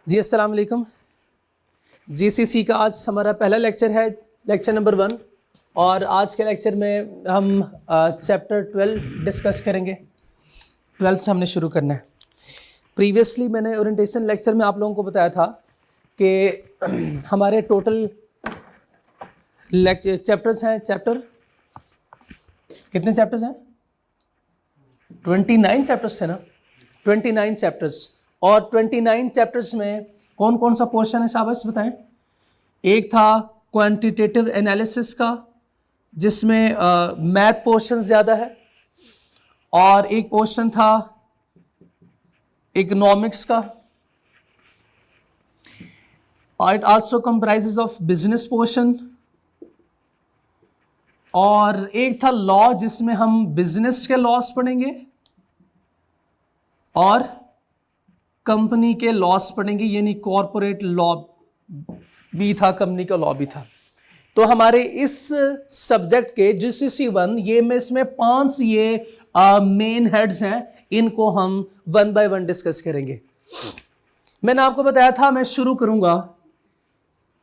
जी अस्सलाम वालेकुम। जीसीसी का आज हमारा पहला लेक्चर है, लेक्चर नंबर 1। और आज के लेक्चर में हम चैप्टर 12 डिस्कस करेंगे। 12 से हमने शुरू करना है। प्रीवियसली मैंने ओरिएंटेशन लेक्चर में आप लोगों को बताया था कि हमारे टोटल चैप्टर्स हैं। चैप्टर कितने चैप्टर्स हैं? 29 चैप्टर्स थे ना, 29 चैप्टर्स। और 29 चैप्टर्स में कौन कौन सा पोर्शन है शाबाश बताएं। एक था क्वांटिटेटिव एनालिसिस का, जिसमें मैथ पोर्शन ज़्यादा है, और एक पोर्शन था इकोनॉमिक्स का। It also comprises of business portion. और एक था लॉ, जिसमें हम बिजनेस के लॉस पढ़ेंगे और कंपनी के लॉस पढ़ेंगे, यानी कॉरपोरेट लॉ भी था, कंपनी का लॉ भी था। तो हमारे इस सब्जेक्ट के जीसीसी 1 ये में इसमें 5 ये मेन हेड्स हैं, इनको हम 1 बाय 1 डिस्कस करेंगे। मैंने आपको बताया था मैं शुरू करूंगा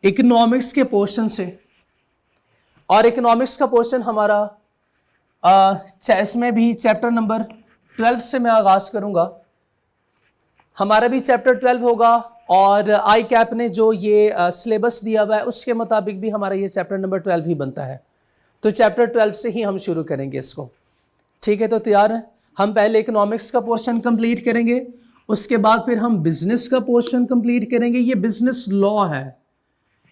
इकोनॉमिक्स के पोर्शन से, और इकोनॉमिक्स का पोर्शन हमारा इसमें भी चैप्टर नंबर 12 से मैं आगाज करूंगा। हमारा भी चैप्टर 12 होगा, और आई कैप ने जो ये सिलेबस दिया हुआ है उसके मुताबिक भी हमारा ये चैप्टर नंबर 12 ही बनता है। तो चैप्टर 12 से ही हम शुरू करेंगे इसको। ठीक है, तो तैयार है। हम पहले इकोनॉमिक्स का पोर्शन कंप्लीट करेंगे, उसके बाद फिर हम बिजनेस का पोर्शन कंप्लीट करेंगे। ये बिजनेस लॉ है,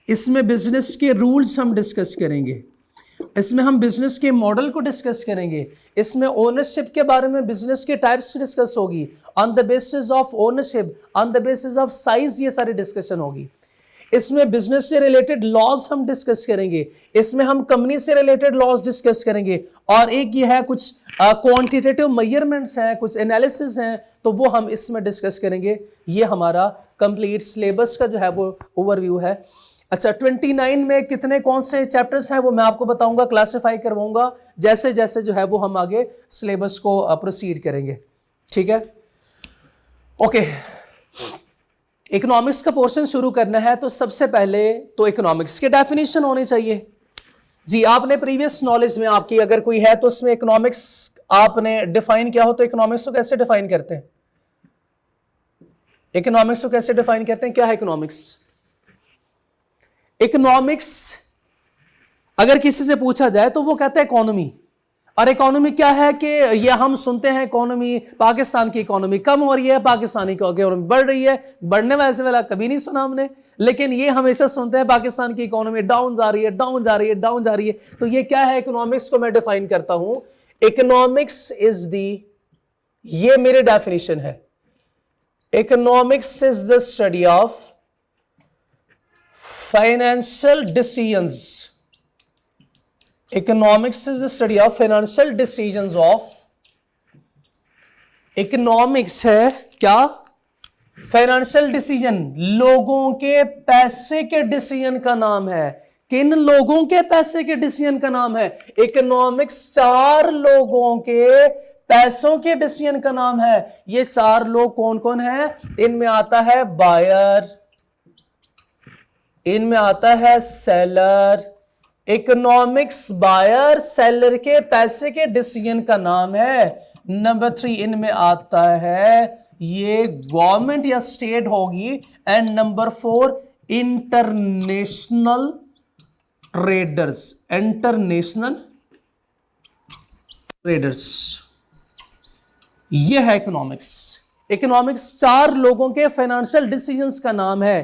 इसमें बिजनेस के रूल्स हम डिस्कस करेंगे, इसमें हम बिजनेस के मॉडल को डिस्कस करेंगे, इसमें ओनरशिप के बारे में बिजनेस के टाइप्स डिस्कस होगी, on the basis of ownership, on the basis of size, ये सारी डिस्कशन होगी। इसमें बिजनेस से रिलेटेड लॉज हम डिस्कस करेंगे, इसमें हम कंपनी से रिलेटेड लॉज डिस्कस करेंगे, और एक ये है कुछ क्वांटिटेटिव मेजरमेंट्स हैं, कुछ एनालिसिस हैं, तो वो हम इसमें डिस्कस करेंगे। ये हमारा कंप्लीट सिलेबस का जो है वो ओवरव्यू है। अच्छा, 29 में कितने कौन से चैप्टर्स हैं वो मैं आपको बताऊंगा, क्लासिफाई करवाऊंगा जैसे जैसे जो है वो हम आगे सिलेबस को प्रोसीड करेंगे। ठीक है, ओके। इकोनॉमिक्स का पोर्शन शुरू करना है, तो सबसे पहले तो इकोनॉमिक्स के डेफिनेशन होने चाहिए। जी, आपने प्रीवियस नॉलेज में आपकी अगर कोई है तो उसमें इकोनॉमिक्स आपने डिफाइन किया हो, तो इकोनॉमिक्स को कैसे डिफाइन करते हैं? इकोनॉमिक्स को कैसे डिफाइन करते हैं? क्या है इकोनॉमिक्स? इकोनॉमिक्स अगर किसी से पूछा जाए तो वो कहता है इकोनॉमी। और इकोनॉमी क्या है कि ये हम सुनते हैं इकोनॉमी, पाकिस्तान की इकोनॉमी कम हो रही है, पाकिस्तानी की इकोनॉमी बढ़ रही है। बढ़ने वैसे वाला कभी नहीं सुना हमने, लेकिन ये हमेशा सुनते हैं पाकिस्तान की इकोनॉमी डाउन जा रही है, डाउन जा रही है, डाउन जा रही है। तो ये क्या है? इकोनॉमिक्स को मैं डिफाइन करता हूं। इकोनॉमिक्स इज दी, ये मेरे डेफिनेशन है, economics is the study of financial decisions. Economics is the study of financial decisions of. Economics है क्या? फाइनेंशियल डिसीजन, लोगों के पैसे के डिसीजन का नाम है। किन लोगों के पैसे के डिसीजन का नाम है? इकोनॉमिक्स 4 लोगों के पैसों के डिसीजन का नाम है। ये 4 लोग कौन कौन है? इनमें आता है बायर, इनमें आता है सेलर। इकोनॉमिक्स बायर सेलर के पैसे के डिसीजन का नाम है। नंबर 3 इनमें आता है ये गवर्नमेंट या स्टेट होगी। And number 4 international traders, international traders, ये है इकोनॉमिक्स। इकोनॉमिक्स 4 लोगों के फाइनेंशियल डिसीजंस का नाम है।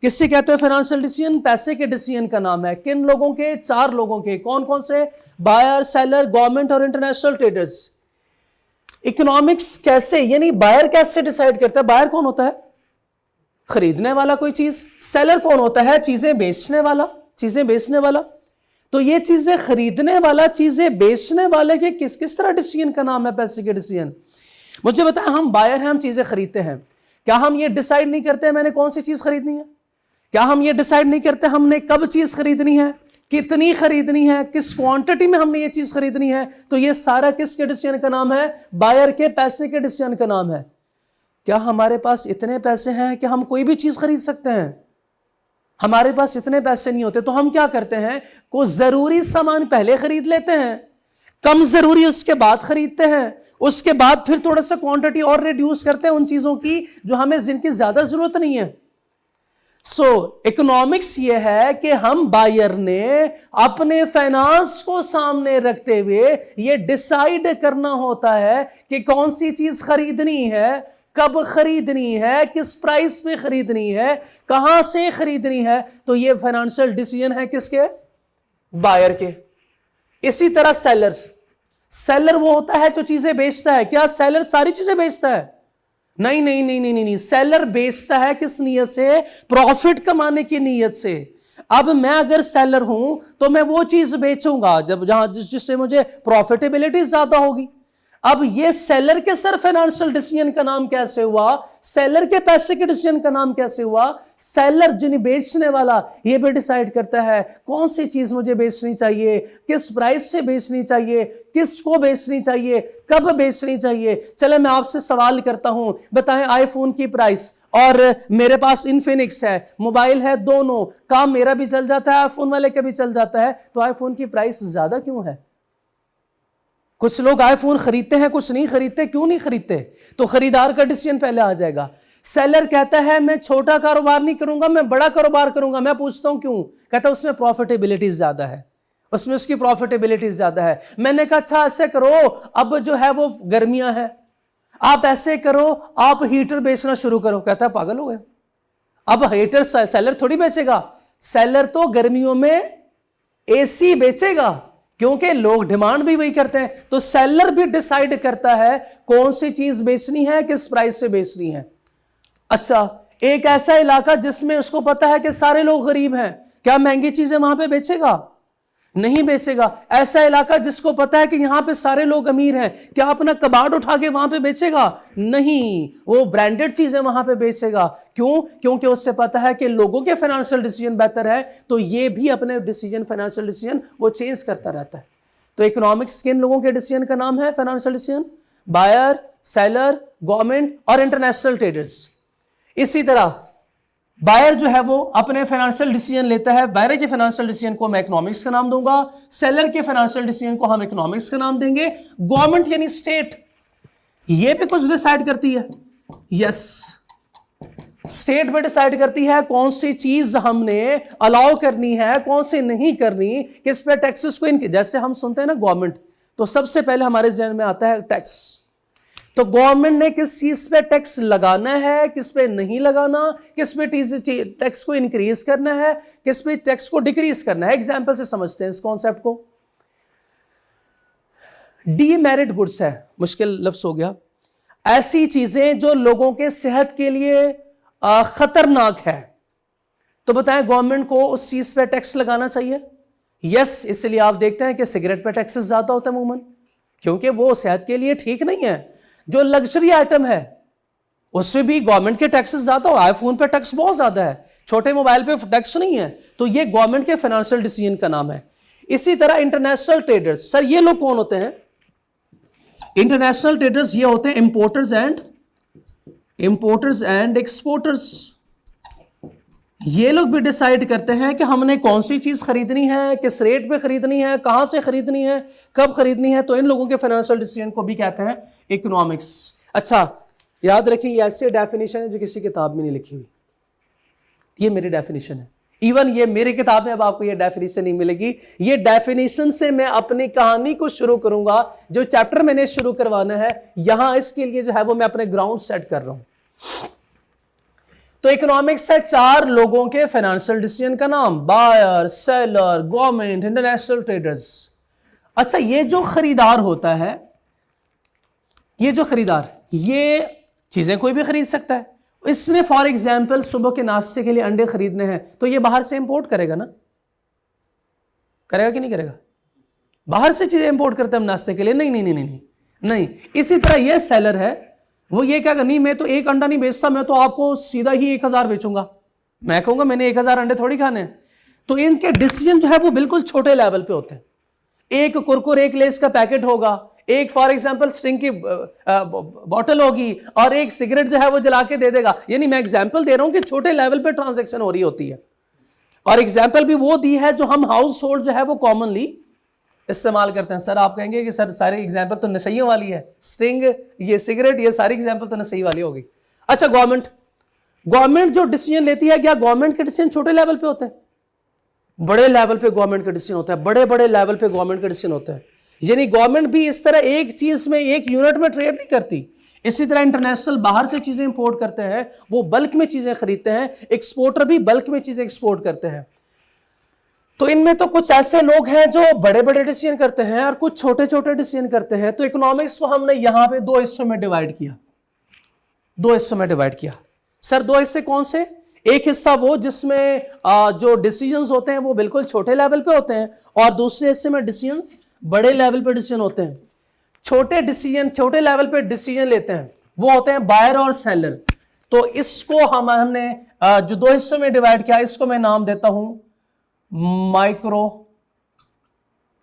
किससे कहते हैं फाइनेंशियल डिसीजन? पैसे के डिसीजन का नाम है। किन लोगों के? 4 लोगों के। कौन कौन से? बायर, सेलर, गवर्नमेंट और इंटरनेशनल ट्रेडर्स। इकोनॉमिक्स कैसे, यानी बायर कैसे डिसाइड करता है? बायर कौन होता है? खरीदने वाला कोई चीज। सेलर कौन होता है? चीजें बेचने वाला, चीजें बेचने वाला। तो ये चीजें खरीदने वाला, चीजें बेचने वाले के किस किस तरह डिसीजन का नाम है? पैसे के डिसीजन। मुझे बताया, हम बायर हैं, हम चीजें खरीदते हैं, क्या हम ये डिसाइड नहीं करते मैंने कौन सी चीज खरीदनी है? क्या हम ये डिसाइड नहीं करते हमने कब चीज खरीदनी है, कितनी खरीदनी है, किस क्वांटिटी में हमने ये चीज खरीदनी है? तो ये सारा किसके डिसीजन का नाम है? बायर के पैसे के डिसीजन का नाम है। क्या हमारे पास इतने पैसे हैं कि हम कोई भी चीज खरीद सकते हैं? हमारे पास इतने पैसे नहीं होते, तो हम क्या करते हैं, कोई जरूरी सामान पहले खरीद लेते हैं, कम जरूरी उसके बाद खरीदते हैं, उसके बाद फिर थोड़ा सा क्वांटिटी और रिड्यूस करते हैं उन चीजों की जो हमें जिनकी ज्यादा जरूरत नहीं है। इकोनॉमिक्स ये है कि हम बायर ने अपने फाइनेंस को सामने रखते हुए ये डिसाइड करना होता है कि कौन सी चीज खरीदनी है, कब खरीदनी है, किस प्राइस पे खरीदनी है, कहां से खरीदनी है। तो ये फाइनेंशियल डिसीजन है किसके? बायर के। इसी तरह सेलर वो होता है जो चीजें बेचता है। क्या सेलर सारी चीजें बेचता है? नहीं नहीं नहीं नहीं नहीं, सेलर बेचता है किस नीयत से? प्रॉफिट कमाने की नीयत से। अब मैं अगर सेलर हूं तो मैं वो चीज बेचूंगा जिससे मुझे प्रॉफिटेबिलिटी ज्यादा होगी। अब ये सेलर के सर फाइनेंशियल डिसीजन का नाम कैसे हुआ? सेलर के पैसे के डिसीजन का नाम कैसे हुआ? सेलर जिन्हें बेचने वाला ये भी डिसाइड करता है कौन सी चीज मुझे बेचनी चाहिए, किस प्राइस से बेचनी चाहिए, किसको बेचनी चाहिए, कब बेचनी चाहिए। चले मैं आपसे सवाल करता हूं, बताएं आईफोन की प्राइस और मेरे पास इन्फिनिक्स है, मोबाइल है, दोनों काम मेरा भी चल जाता है, आईफोन वाले का भी चल जाता है, तो आईफोन की प्राइस ज्यादा क्यों है? कुछ लोग आईफोन खरीदते हैं, कुछ नहीं खरीदते। क्यों नहीं खरीदते? तो खरीदार का डिसीजन पहले आ जाएगा। सेलर कहता है मैं छोटा कारोबार नहीं करूंगा, मैं बड़ा कारोबार करूंगा। मैं पूछता हूं क्यों? कहता है उसमें प्रॉफिटेबिलिटी ज्यादा है, उसमें उसकी प्रॉफिटेबिलिटी ज्यादा है। मैंने कहा अच्छा ऐसे करो, अब जो है वो गर्मियां है, आप ऐसे करो, आप हीटर बेचना शुरू करो। कहता है पागल हो गए, अब हीटर सेलर थोड़ी बेचेगा। सेलर तो गर्मियों में एसी बेचेगा, क्योंकि लोग डिमांड भी वही करते हैं। तो सेलर भी डिसाइड करता है कौन सी चीज बेचनी है, किस प्राइस से बेचनी है। अच्छा, एक ऐसा इलाका जिसमें उसको पता है कि सारे लोग गरीब हैं, क्या महंगी चीजें वहां पे बेचेगा? नहीं बेचेगा। ऐसा इलाका जिसको पता है कि यहां पे सारे लोग अमीर हैं, क्या अपना कबाड़ उठा के वहां पे बेचेगा? नहीं, वो ब्रांडेड चीजें वहां पे बेचेगा। क्यों? क्योंकि उससे पता है कि लोगों के फाइनेंशियल डिसीजन बेहतर है, तो ये भी अपने डिसीजन, फाइनेंशियल डिसीजन वो चेंज करता रहता है। तो इकोनॉमिक्स किन लोगों के डिसीजन का नाम है? Financial decision. Buyer, seller, government और इंटरनेशनल ट्रेडर्स। इसी तरह बायर जो है वो अपने फाइनेंशियल डिसीजन लेता है। बायर के फाइनेंशियल डिसीजन को मैं इकोनॉमिक्स का नाम दूंगा, सेलर के फाइनेंशियल डिसीजन को हम इकोनॉमिक्स का नाम देंगे। गवर्नमेंट यानी स्टेट, ये भी कुछ डिसाइड करती है। यस, स्टेट में डिसाइड करती है कौन सी चीज हमने अलाउ करनी है, कौन सी नहीं करनी, किस पे टैक्सेस को जैसे हम सुनते हैं ना गवर्नमेंट, तो सबसे पहले हमारे जहन में आता है टैक्स। तो गवर्नमेंट ने किस चीज पे टैक्स लगाना है, किस पे नहीं लगाना, किस पे टैक्स को इंक्रीज करना है, किस पे टैक्स को डिक्रीज करना है। एग्जांपल से समझते हैं इस कॉन्सेप्ट को। डीमेरिट गुड्स है, मुश्किल लफ्ज हो गया, ऐसी चीजें जो लोगों के सेहत के लिए खतरनाक है। तो बताएं गवर्नमेंट को उस चीज पे टैक्स लगाना चाहिए? यस, इसलिए आप देखते हैं कि सिगरेट पे टैक्स ज्यादा होता है अमूमन, क्योंकि वो सेहत के लिए ठीक नहीं है। जो लग्जरी आइटम है उसमें भी गवर्नमेंट के टैक्सेस ज्यादा हो। आईफोन पे टैक्स बहुत ज्यादा है, छोटे मोबाइल पे टैक्स नहीं है। तो ये गवर्नमेंट के फाइनेंशियल डिसीजन का नाम है। इसी तरह इंटरनेशनल ट्रेडर्स, सर ये लोग कौन होते हैं? इंटरनेशनल ट्रेडर्स ये होते हैं इंपोर्टर्स एंड एक्सपोर्टर्स। ये लोग भी डिसाइड करते हैं कि हमने कौन सी चीज खरीदनी है, किस रेट पे खरीदनी है, कहां से खरीदनी है, कब खरीदनी है। तो इन लोगों के फाइनेंशियल डिसीजन को भी कहते हैं इकोनॉमिक्स। अच्छा, याद रखिए ये ऐसी डेफिनेशन है जो किसी किताब में नहीं लिखी हुई, ये मेरी डेफिनेशन है। इवन ये मेरी किताब में अब आपको ये डेफिनेशन नहीं मिलेगी। ये डेफिनेशन से मैं अपनी कहानी को शुरू करूंगा। जो चैप्टर मैंने शुरू करवाना है, यहां इसके लिए जो है वो मैं अपने ग्राउंड सेट कर रहा हूं। तो इकोनॉमिक्स है चार लोगों के फाइनेंशियल डिसीजन का नाम, buyer, seller, government, international traders. अच्छा, ये जो खरीदार होता है, ये चीजें कोई भी खरीद सकता है। इसने फॉर एग्जाम्पल सुबह के नाश्ते के लिए अंडे खरीदने हैं, तो ये बाहर से इंपोर्ट करेगा ना, करेगा कि नहीं करेगा? बाहर से चीजें इंपोर्ट करते हैं हम नाश्ते के लिए? नहीं नहीं नहीं नहीं नहीं। इसी तरह ये सेलर है, वो ये क्या नहीं, मैं तो एक अंडा नहीं बेचता, मैं तो आपको सीधा ही 1000 बेचूंगा। मैं कहूंगा मैंने 1000 अंडे थोड़ी खाने हैं। तो इनके डिसीजन जो है वो बिल्कुल छोटे लेवल पे होते हैं। एक कुरकुरे, एक लेस का पैकेट होगा, एक फॉर एग्जांपल स्टिंग की बॉटल होगी और एक सिगरेट जो है वो जला के दे देगा। यानी मैं एग्जांपल दे रहा हूं कि छोटे लेवल पे ट्रांजैक्शन हो रही होती है, और एग्जांपल भी वो दी है जो हम हाउस होल्ड जो है वो कॉमनली इस्तेमाल करते हैं। सर आप कहेंगे कि सर सारे एग्जांपल तो नशइयों वाली है, स्टिंग, ये सिगरेट, ये सारी एग्जांपल तो नशई वाली होगी। अच्छा, गवर्नमेंट जो डिसीजन लेती है, क्या गवर्नमेंट के डिसीजन छोटे लेवल पे होते हैं? बड़े लेवल पे गवर्नमेंट का डिसीजन होता है, बड़े बड़े लेवल पे गवर्नमेंट का डिसीजन होता है। यानी गवर्नमेंट भी इस तरह एक चीज में, एक यूनिट में ट्रेड नहीं करती। इसी तरह इंटरनेशनल बाहर से चीजें इंपोर्ट करते हैं, वो बल्क में चीजें खरीदते हैं, एक्सपोर्टर भी बल्क में चीजें एक्सपोर्ट करते हैं। तो इनमें तो कुछ ऐसे लोग हैं जो बड़े बड़े डिसीजन करते हैं और कुछ छोटे छोटे डिसीजन करते हैं। तो इकोनॉमिक्स को हमने यहां पे दो हिस्सों में डिवाइड किया। सर दो हिस्से कौन से? एक हिस्सा वो जिसमें जो डिसीजंस होते हैं वो बिल्कुल छोटे लेवल पे होते हैं, और दूसरे हिस्से में डिसीजन बड़े लेवल पे डिसीजन होते हैं। छोटे लेवल पे डिसीजन लेते हैं वो होते हैं बायर और सेलर। तो इसको हमने जो दो हिस्सों में डिवाइड किया, इसको मैं नाम देता हूं माइक्रो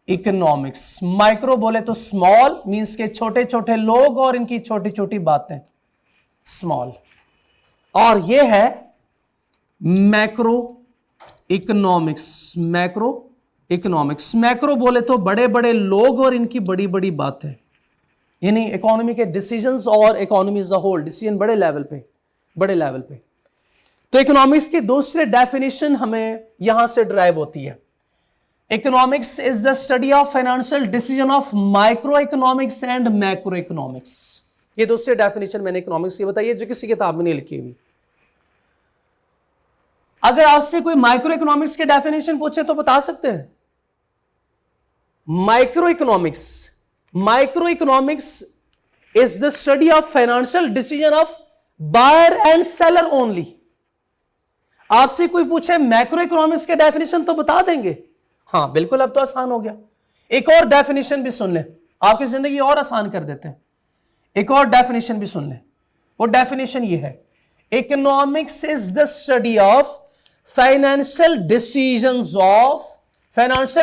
इकोनॉमिक्स। माइक्रो बोले तो स्मॉल, मींस के छोटे छोटे लोग और इनकी छोटी छोटी बातें, स्मॉल। और ये है मैक्रो इकोनॉमिक्स। मैक्रो बोले तो बड़े बड़े लोग और इनकी बड़ी बड़ी बातें, यानी इकोनॉमी के डिसीजंस और economy as a whole, decision बड़े लेवल पे। तो इकोनॉमिक्स की दूसरी डेफिनेशन हमें यहां से ड्राइव होती है। Economics is the study of financial decision of micro economics and macro economics. ये दूसरी डेफिनेशन मैंने इकोनॉमिक्स की बताई है, जो किसी किताब में नहीं लिखी हुई। अगर आपसे कोई माइक्रो इकोनॉमिक्स के डेफिनेशन पूछे तो बता सकते हैं? Micro economics is the study of financial decision of buyer and seller only. आपसे कोई पूछे मैक्रो इकोनॉमिक्स के डेफिनेशन तो बता देंगे? हाँ बिल्कुल, अब तो आसान हो गया। एक और डेफिनेशन भी सुन लें, आपकी जिंदगी और आसान कर देते हैं। एक और डेफिनेशन भी सुन लें, वो डेफिनेशन ये है, economics is the study of financial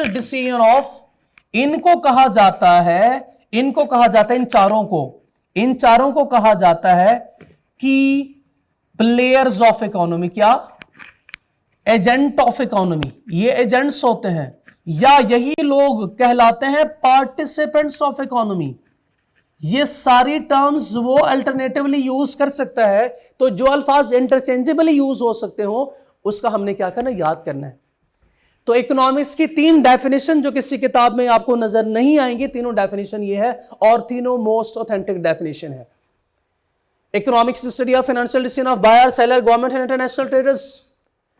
decision of, इनको कहा जाता है, इन चारों को कहा जाता है कि प्लेयर्स ऑफ इकोनॉमी। क्या? Agent of economy. ये एजेंट्स होते हैं, या यही लोग कहलाते हैं पार्टिसिपेंट्स ऑफ इकोनॉमी। ये सारी टर्म्स वो अल्टरनेटिवली यूज कर सकता है, तो जो अल्फाज इंटरचेंजेबली यूज हो सकते हो उसका हमने क्या करना, याद करना है। तो इकोनॉमिक्स की तीन डेफिनेशन जो किसी किताब में आपको नजर नहीं आएंगी, तीनों डेफिनेशन ये है, और तीनों मोस्ट ऑथेंटिक डेफिनेशन है। Economics study of financial decision of buyer, seller, government and international traders.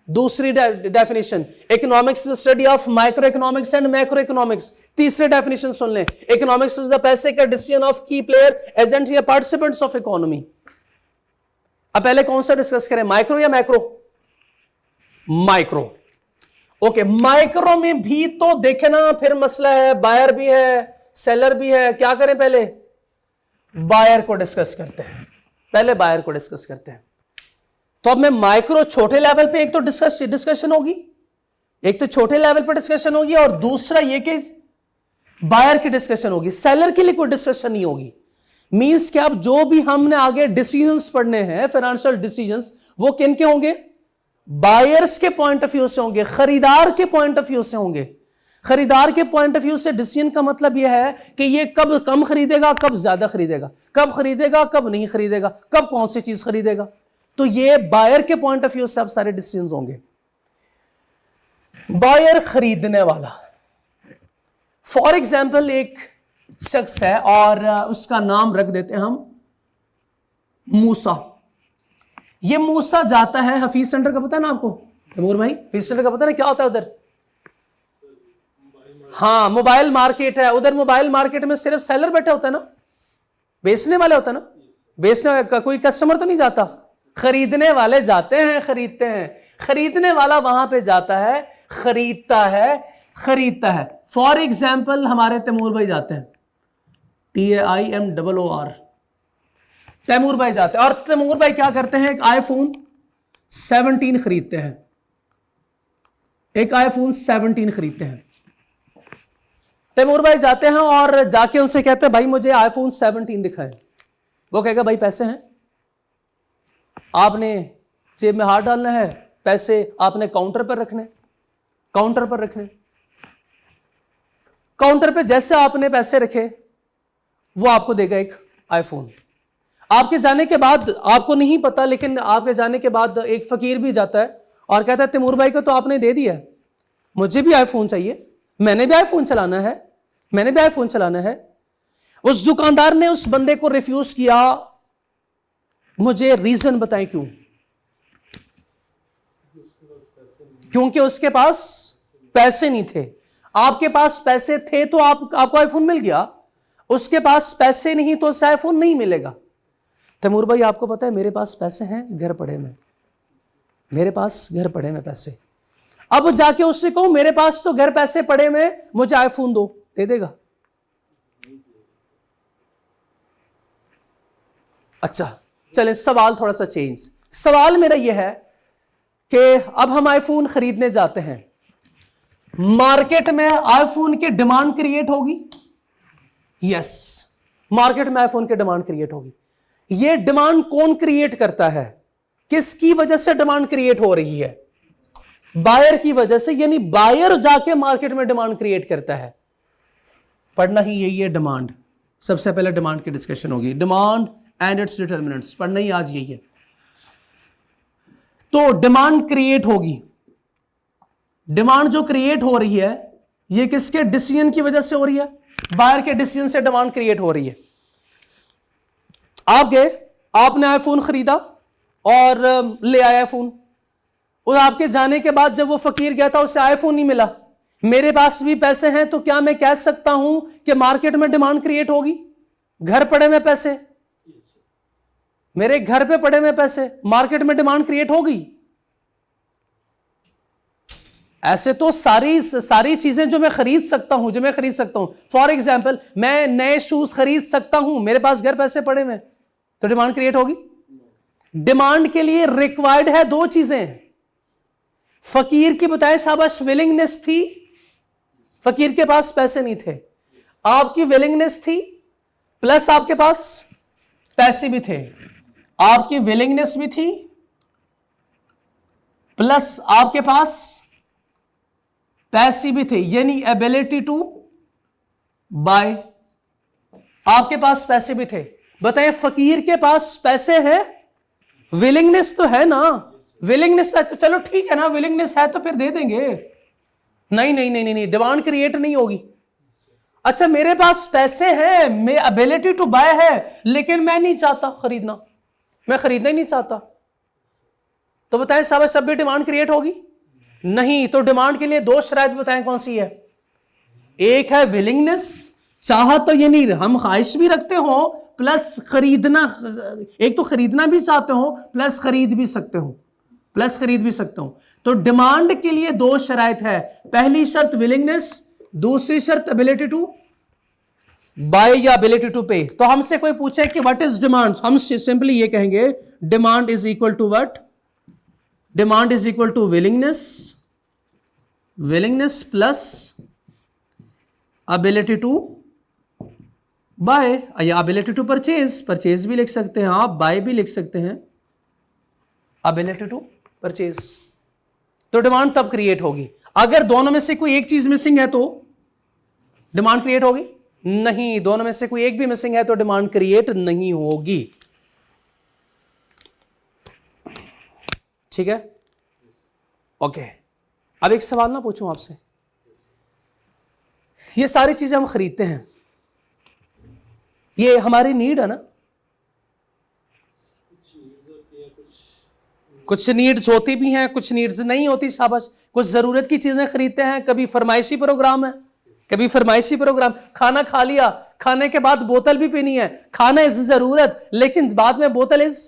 दूसरी definition, economics study of micro economics and macro economics. तीसरी डेफिनेशन सुन लें, इकोनॉमिक्स इज द पैसे का decision of key player, agents या participants of economy. अब पहले कौन सा डिस्कस करें, माइक्रो या मैक्रो? माइक्रो। ओके, माइक्रो में भी तो देखना फिर मसला है, बायर भी है, सेलर भी है। क्या करें, पहले बायर को डिस्कस करते हैं। तो अब मैं माइक्रो छोटे लेवल पे एक तो डिस्कशन होगी, और दूसरा ये कि बायर की डिस्कशन होगी, सेलर के लिए कोई डिस्कशन नहीं होगी। मींस कि अब जो भी हमने आगे डिसीजंस पढ़ने हैं, फाइनेंशियल डिसीजंस, वो किन के होंगे? बायर्स के पॉइंट ऑफ व्यू से होंगे, खरीदार के पॉइंट ऑफ व्यू से होंगे। खरीदार के पॉइंट ऑफ व्यू से डिसीजन का मतलब यह है कि ये कब कम खरीदेगा, कब ज्यादा खरीदेगा, कब खरीदेगा, कब नहीं खरीदेगा, कब कौन सी चीज खरीदेगा। तो ये बायर के पॉइंट ऑफ व्यू से अब सारे डिसीजन होंगे। बायर, खरीदने वाला। फॉर एग्जाम्पल एक शख्स है और उसका नाम रख देते हैं हम मूसा। ये मूसा जाता है हफीज सेंटर का, पता है ना आपको तैमूर भाई? हफीज सेंटर का पता है क्या होता है उधर? हाँ, मोबाइल मार्केट है उधर। मोबाइल मार्केट में सिर्फ सेलर बैठा होता है ना, बेचने वाले होता है ना, बेचने का कोई कस्टमर तो नहीं जाता, खरीदने वाले जाते हैं, खरीदते हैं। खरीदने वाला वहां पे जाता है, खरीदता है। फॉर एग्जाम्पल हमारे तैमूर भाई जाते हैं, TAIMOOR, तैमूर भाई जाते हैं, और तैमूर भाई क्या करते हैं, एक iPhone 17 खरीदते हैं। तैमूर भाई जाते हैं और जाके उनसे कहते हैं भाई मुझे आईफोन 17 दिखाएं। वो कहेगा भाई पैसे हैं, आपने जेब में हाथ डालना है, पैसे आपने काउंटर पर रखने, काउंटर पर रखने। काउंटर पे जैसे आपने पैसे रखे वो आपको देगा एक आईफोन। आपके जाने के बाद, आपको नहीं पता, लेकिन आपके जाने के बाद एक फकीर भी जाता है और कहता है तैमूर भाई को तो आपने दे दिया, मुझे भी आईफोन चाहिए, मैंने भी आईफोन चलाना है, मैंने भी आईफोन चलाना है। उस दुकानदार ने उस बंदे को रिफ्यूज किया। मुझे रीजन बताएं क्यों? क्योंकि उसके पास पैसे नहीं थे। आपके पास पैसे थे तो आपको आईफोन मिल गया, उसके पास पैसे नहीं तो उसे आईफोन नहीं मिलेगा। तैमूर भाई आपको पता है मेरे पास पैसे हैं घर पड़े में, मेरे पास घर पड़े में पैसे। अब जाके उससे कहूं मेरे पास तो घर पैसे पड़े में, मुझे आईफोन दो, दे देगा? अच्छा चले, सवाल थोड़ा सा चेंज। सवाल मेरा यह है कि अब हम आईफोन खरीदने जाते हैं, मार्केट में आईफोन की डिमांड क्रिएट होगी। यस, मार्केट में आईफोन की डिमांड क्रिएट होगी। यह डिमांड कौन क्रिएट करता है? किसकी वजह से डिमांड क्रिएट हो रही है? बायर की वजह से, यानी बायर जाके मार्केट में डिमांड क्रिएट करता है। पढ़ना ही यही है डिमांड। सबसे पहले डिमांड की डिस्कशन होगी, डिमांड एंड इट्स डिटर्मिनेंट्स, पढ़ना ही आज यही है। तो डिमांड क्रिएट होगी, डिमांड जो क्रिएट हो रही है ये किसके डिसीजन की वजह से हो रही है? बायर के डिसीजन से डिमांड क्रिएट हो रही है। आप गए, आपने आईफोन खरीदा और ले आया फोन, और आपके जाने के बाद जब वो फकीर गया था उसे आईफोन नहीं मिला। मेरे पास भी पैसे हैं, तो क्या मैं कह सकता हूं कि मार्केट में डिमांड क्रिएट होगी? घर पड़े में पैसे, मेरे घर पे पड़े में पैसे, मार्केट में डिमांड क्रिएट होगी? ऐसे तो सारी चीजें जो मैं खरीद सकता हूं, फॉर एग्जाम्पल मैं नए शूज खरीद सकता हूं, मेरे पास घर पैसे पड़े में, तो डिमांड क्रिएट होगी? डिमांड के लिए रिक्वायर्ड है दो चीजें। फकीर की बताए शाबाश विलिंगनेस थी, फकीर के पास पैसे नहीं थे, आपकी विलिंगनेस थी, प्लस आपके पास पैसे भी थे। आपकी विलिंगनेस भी थी, प्लस आपके पास पैसे भी थे, यानी एबिलिटी टू बाय, आपके पास पैसे भी थे। बताएं, फकीर के पास पैसे हैं, विलिंगनेस तो है ना, विलिंगनेस है तो चलो ठीक है ना, विलिंगनेस है तो फिर दे देंगे। नहीं नहीं नहीं नहीं, डिमांड क्रिएट नहीं होगी। अच्छा मेरे पास पैसे हैं, मैं एबिलिटी टू बाय है, लेकिन मैं नहीं चाहता खरीदना, मैं खरीदना ही नहीं चाहता, तो बताएं साहब सब भी डिमांड क्रिएट होगी? नहीं। तो डिमांड के लिए दो शराइत बताएं कौन सी है? एक है विलिंगनेस, चाह तो ये नहीं, हम ख्वाहिश भी रखते हो प्लस खरीदना, एक तो खरीदना भी चाहते हो प्लस खरीद भी सकते हो, प्लस खरीद भी सकते हो। तो डिमांड के लिए दो शराइत है, पहली शर्त विलिंगनेस, दूसरी शर्त एबिलिटी टू बाय या एबिलिटी टू पे। तो हमसे कोई पूछे कि व्हाट इज डिमांड, हम सिंपली ये कहेंगे demand is equal to what? Demand is equal to willingness, willingness plus ability to buy, या एबिलिटी टू परचेज, परचेज भी लिख सकते हैं आप, बाय भी लिख सकते हैं, एबिलिटी टू परचेज। तो डिमांड तब क्रिएट होगी। अगर दोनों में से कोई एक चीज मिसिंग है तो डिमांड क्रिएट होगी? नहीं, दोनों में से कोई एक भी मिसिंग है तो डिमांड क्रिएट नहीं होगी। ठीक है, ओके। अब एक सवाल ना पूछूं आपसे, ये सारी चीजें हम खरीदते हैं, ये हमारी नीड है ना? कुछ नीड्स होती भी हैं, कुछ नीड्स नहीं होती शाबाश। कुछ जरूरत की चीजें खरीदते हैं, कभी फरमाइशी प्रोग्राम है, कभी फरमाइशी प्रोग्राम, खाना खा लिया, खाने के बाद बोतल भी पीनी है, खाना इज जरूरत लेकिन बाद में बोतल इज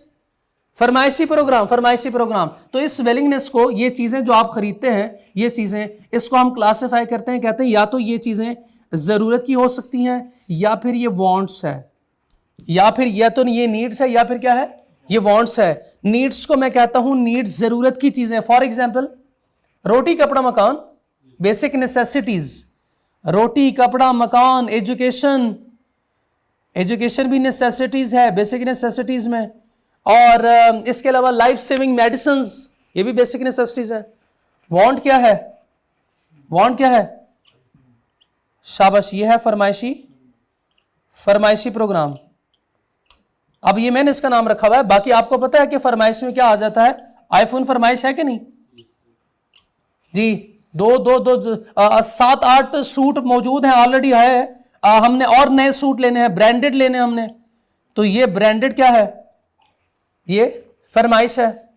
फरमाइशी प्रोग्राम, फरमाइशी प्रोग्राम। तो इस विलिंगनेस को, ये चीजें जो आप खरीदते हैं, ये चीजें, इसको हम क्लासिफाई करते हैं, कहते हैं या तो ये चीजें जरूरत की हो सकती हैं, या फिर ये वांट्स है, या फिर या तो ये नीड्स है, या फिर क्या है, ये वांट्स है। नीड्स को मैं कहता हूं नीड्स जरूरत की चीजें, फॉर एग्जाम्पल रोटी कपड़ा मकान, बेसिक नेसेसिटीज, रोटी, कपड़ा, मकान, एजुकेशन, एजुकेशन भी नेसेसिटीज है, बेसिक नेसेसिटीज में। और इसके अलावा लाइफ सेविंग मेडिसिन, ये भी बेसिक नेसेसिटीज है। वांट क्या है? वांट क्या है? शाबाश, ये है फरमाइशी प्रोग्राम। अब ये मैंने इसका नाम रखा हुआ है, बाकी आपको पता है कि फरमाइश में क्या आ जाता है? आईफोन फरमाइश है कि नहीं जी? 7-8 सूट मौजूद हैं, ऑलरेडी है। हमने और नए सूट लेने हैं, ब्रांडेड लेने हैं हमने, तो ये ब्रांडेड क्या है? ये फरमाइश है।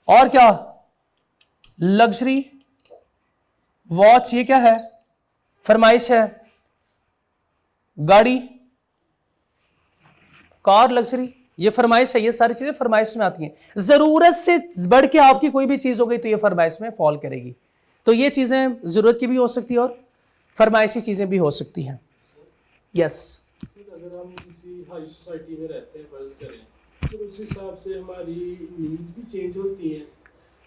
और क्या? लग्जरी वॉच, ये क्या है? फरमाइश है। गाड़ी, कार, लग्जरी, ये फरमाइश है। ये सारी चीजें फरमाइश में आती हैं। जरूरत से बढ़ के आपकी कोई भी चीज हो गई तो ये फरमाइश में फॉल करेगी। तो ये चीजें जरूरत की भी हो सकती है और फरमाइशी चीजें भी हो सकती हैं। यस, अगर हम किसी हाई सोसाइटी में रहते हैं फर्ज करें, तो उस हिसाब से हमारी नीड भी चेंज होती है।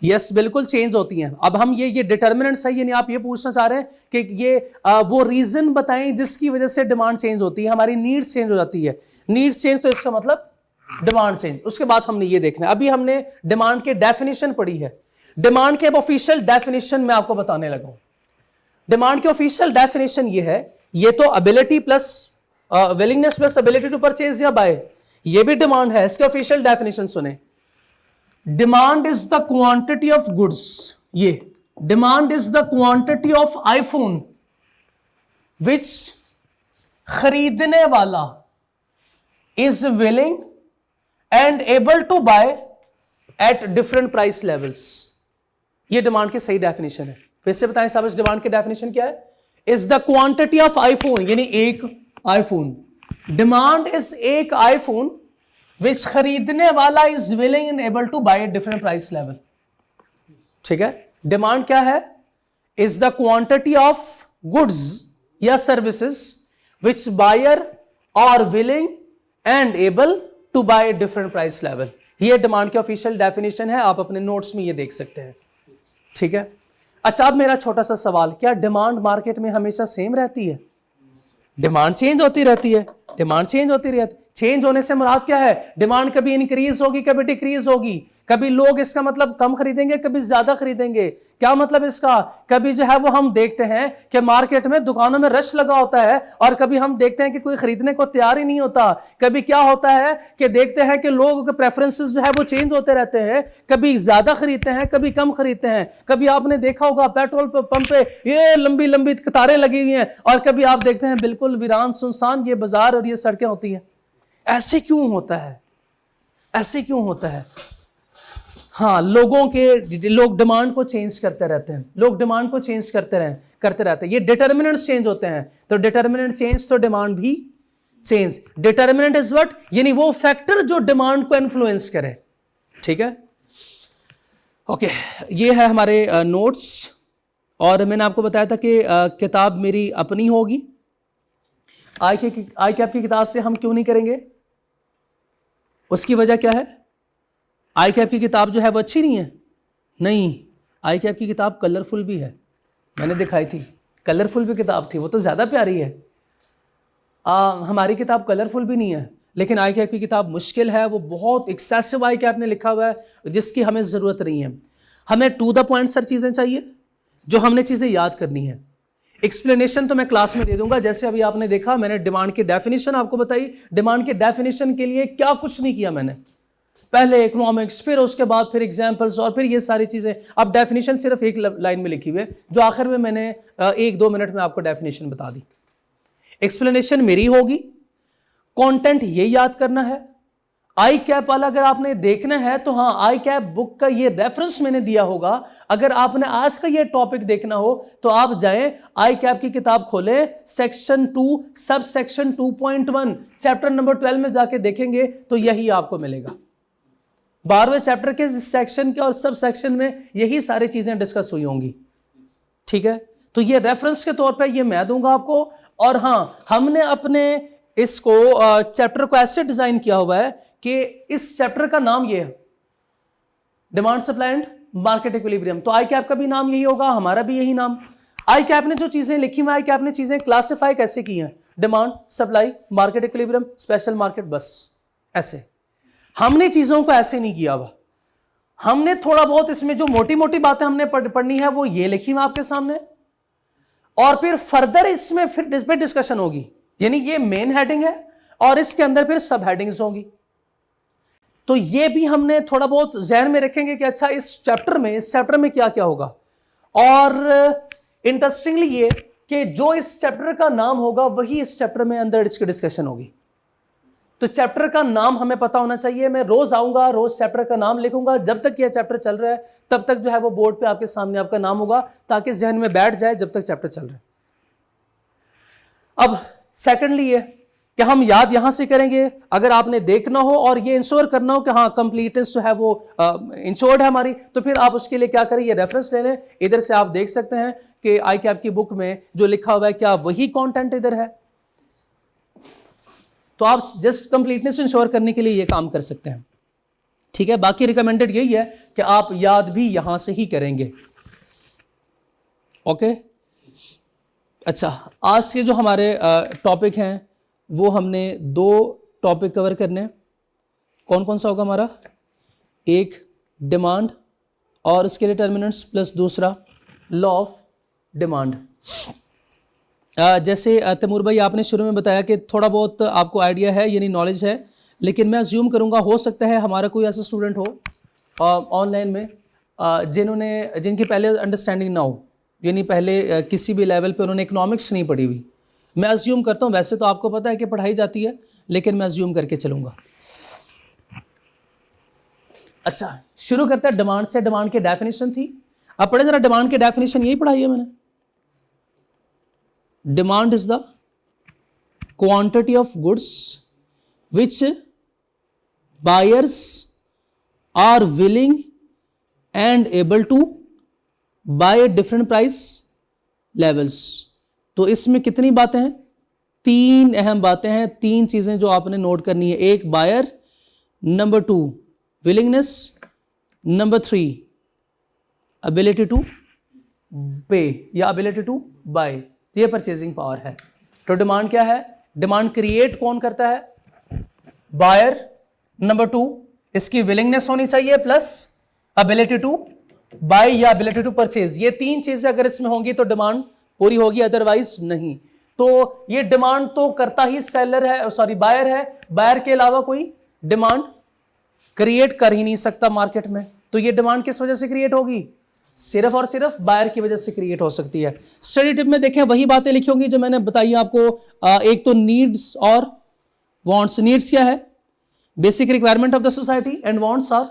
यस, बिल्कुल चेंज होती हैं। अब हम ये डिटर्मिनेंट्स है, यानी आप ये पूछना चाह रहे हैं कि ये वो रीजन बताएं जिसकी वजह से डिमांड चेंज होती है, हमारी नीड्स चेंज हो जाती है। नीड्स चेंज तो इसका मतलब डिमांड चेंज। उसके बाद हमने ये देखना है, अभी हमने डिमांड के डेफिनेशन पढ़ी है। डिमांड के अब ऑफिशियल डेफिनेशन मैं आपको बताने लगा हूं। डिमांड के ऑफिशियल डेफिनेशन ये है, ये तो ability plus willingness plus ability to purchase या बाय, ये भी डिमांड है। इसके ऑफिशियल डेफिनेशन सुने। Demand is the quantity of goods, ये demand is the quantity of iPhone which खरीदने वाला is willing and able to buy at different price levels. ये डिमांड की सही डेफिनेशन है। फिर से बताएं साहब, इस डिमांड की डेफिनेशन क्या है? Is the quantity of iPhone, यानी एक आईफोन। डिमांड इज एक आईफोन विच खरीदने वाला is willing and able to buy at different price level. ठीक है, डिमांड क्या है? Is the quantity of goods या services which buyer are willing and able to buy different price level. ये demand की official definition है, आप अपने नोट्स में ये देख सकते हैं। ठीक है, अच्छा, अब मेरा छोटा सा सवाल, क्या डिमांड मार्केट में हमेशा सेम रहती है? डिमांड चेंज होती रहती है। डिमांड चेंज होती रहती है। चेंज होने से मुराद क्या है? डिमांड कभी इंक्रीज होगी, कभी डिक्रीज होगी। कभी लोग इसका मतलब कम खरीदेंगे, कभी ज्यादा खरीदेंगे। क्या मतलब इसका? कभी जो है वो हम देखते हैं कि मार्केट में दुकानों में रश लगा होता है, और कभी हम देखते हैं कि कोई खरीदने को तैयार ही नहीं होता। कभी क्या होता है कि देखते हैं कि लोगों के प्रेफरेंसेस जो है वो चेंज होते रहते हैं, कभी ज्यादा खरीदते हैं, कभी कम खरीदते हैं। कभी आपने देखा होगा पेट्रोल पंप पे ये लंबी लंबी कतारें लगी हुई हैं, और कभी आप देखते हैं बिल्कुल वीरान सुनसान ये बाजार और ये सड़कें होती हैं। ऐसे क्यों होता है? ऐसे क्यों होता है? हाँ, लोग डिमांड को चेंज करते रहते हैं। लोग डिमांड को चेंज करते रहते हैं। ये डिटर्मिनेंट्स चेंज होते हैं, तो डिटर्मिनेंट चेंज तो डिमांड भी चेंज। Determinant is what? यानी वो फैक्टर जो डिमांड को इन्फ्लुएंस करे। ठीक है, ओके, ये है हमारे नोट्स। और मैंने आपको बताया था कि किताब मेरी अपनी होगी। आई कैप की किताब से हम क्यों नहीं करेंगे? उसकी वजह क्या है? आई कैप की किताब जो है वो अच्छी नहीं है? नहीं, आई कैप की किताब कलरफुल भी है। मैंने दिखाई थी, कलरफुल भी किताब थी, वो तो ज़्यादा प्यारी है। हमारी किताब कलरफुल भी नहीं है, लेकिन आई कैप की किताब मुश्किल है। वो बहुत एक्सेसिव आई कैप ने लिखा हुआ है, जिसकी हमें ज़रूरत नहीं है। हमें टू द पॉइंट सर चीज़ें चाहिए, जो हमने चीज़ें याद करनी है। एक्सप्लेनेशन तो मैं क्लास में दे दूंगा। जैसे अभी आपने देखा, मैंने डिमांड की डेफिनेशन आपको बताई। डिमांड के डेफिनेशन के लिए क्या कुछ नहीं किया मैंने, पहले इकोनॉमिक्स, फिर उसके बाद फिर एग्जांपल्स, और फिर ये सारी चीजें। अब डेफिनेशन सिर्फ एक लाइन में लिखी हुई है, जो आखिर में मैंने 1-2 मिनट में आपको डेफिनेशन बता दी। एक्सप्लेनेशन मेरी होगी, कंटेंट ये याद करना है। आई कैप वाला अगर आपने देखना है तो हाँ, आई कैप बुक का ये रेफरेंस मैंने दिया होगा। अगर आपने आज का ये टॉपिक देखना हो तो आप जाएं, आई कैप की किताब खोलें, section 2 sub section 2.1 chapter number 12 में जाके देखेंगे तो यही आपको मिलेगा। 12वें चैप्टर के सेक्शन के और सब सेक्शन में यही सारी चीजें डिस्कस हुई होंगी। ठीक है, तो ये रेफरेंस के तौर पे ये मैं दूंगा आपको। और हाँ, हमने अपने इसको चैप्टर को ऐसे डिजाइन किया हुआ है कि इस चैप्टर का नाम ये है, demand supply and market equilibrium. तो आई कैप का भी नाम यही होगा, हमारा भी यही नाम। आई कैप ने जो चीजें लिखी हुई, आई कैप ने चीजें क्लासिफाई कैसे की हैं? Demand, supply, market equilibrium, special market, बस ऐसे। हमने चीजों को ऐसे नहीं किया हुआ। हमने थोड़ा बहुत इसमें जो मोटी मोटी बातें हमने पढ़नी है वो ये लिखी हुई आपके सामने, और फिर फर्दर इसमें फिर इस पे डिस्कशन होगी। यानी ये मेन हेडिंग है और इसके अंदर फिर सब हेडिंग्स होंगी। तो ये भी हमने थोड़ा बहुत ध्यान में रखेंगे कि अच्छा इस चैप्टर में क्या क्या होगा। और इंटरेस्टिंगली ये कि जो इस चैप्टर का नाम होगा वही इस चैप्टर में अंदर इसकी डिस्कशन होगी। तो चैप्टर का नाम हमें पता होना चाहिए। मैं रोज आऊंगा, रोज चैप्टर का नाम लिखूंगा। जब तक यह चैप्टर चल रहा है तब तक जो है वो बोर्ड पे आपके सामने आपका नाम होगा, ताकि जहन में बैठ जाए जब तक चैप्टर चल रहा है। अब सेकेंडली ये कि हम याद यहां से करेंगे। अगर आपने देखना हो और ये इंश्योर करना हो कि हाँ कंप्लीटनेस जो है वो इंश्योर्ड है हमारी, तो फिर आप उसके लिए क्या करें, ये रेफरेंस ले लें। इधर से आप देख सकते हैं कि आई कैप की बुक में जो लिखा हुआ है क्या वही कंटेंट इधर है। तो आप जस्ट कंप्लीटनेस इंश्योर करने के लिए ये काम कर सकते हैं, ठीक है। बाकी रिकमेंडेड यही है कि आप याद भी यहां से ही करेंगे। ओके, अच्छा, आज के जो हमारे टॉपिक हैं वो हमने 2 टॉपिक कवर करने हैं। कौन कौन सा होगा हमारा? एक डिमांड और उसके डिटर्मिनेंट्स, प्लस दूसरा लॉ ऑफ डिमांड। जैसे तैमूर भाई आपने शुरू में बताया कि थोड़ा बहुत आपको आइडिया है यानी नॉलेज है, लेकिन मैं अज्यूम करूंगा हो सकता है हमारा कोई ऐसा स्टूडेंट हो ऑनलाइन में जिनकी पहले अंडरस्टैंडिंग ना हो, यानी पहले किसी भी लेवल पे उन्होंने इकोनॉमिक्स नहीं पढ़ी हुई। मैं अज्यूम करता हूँ, वैसे तो आपको पता है कि पढ़ाई जाती है, लेकिन मैं अज्यूम करके चलूंगा। अच्छा, शुरू करते हैं डिमांड से। डिमांड की डेफिनेशन थी, अब पढ़े जरा डिमांड की डेफिनेशन, यही पढ़ाई है मैंने। Demand is the quantity of goods which buyers are willing and able to buy different price levels. तो इसमें कितनी बातें हैं? 3 अहम बातें हैं, 3 चीजें जो आपने नोट करनी है। एक buyer, number 2 willingness, number 3 ability to pay या एबिलिटी टू बाय। ये परचेजिंग पावर है। तो डिमांड क्या है? डिमांड क्रिएट कौन करता है? बायर। नंबर 2 इसकी विलिंगनेस होनी चाहिए, प्लस एबिलिटी टू बाय या एबिलिटी टू परचेज। ये 3 चीजें अगर इसमें होंगी तो डिमांड पूरी होगी, अदरवाइज नहीं। तो ये डिमांड तो करता ही सेलर है, सॉरी बायर है। बायर के अलावा कोई डिमांड क्रिएट कर ही नहीं सकता मार्केट में। तो ये डिमांड किस वजह से क्रिएट होगी? सिर्फ और सिर्फ बायर की वजह से क्रिएट हो सकती है। स्टडी टिप में देखें वही बातें लिखी होंगी जो मैंने बताई आपको। एक तो नीड्स और वांट्स। नीड्स क्या है? Basic requirement of the society, and wants are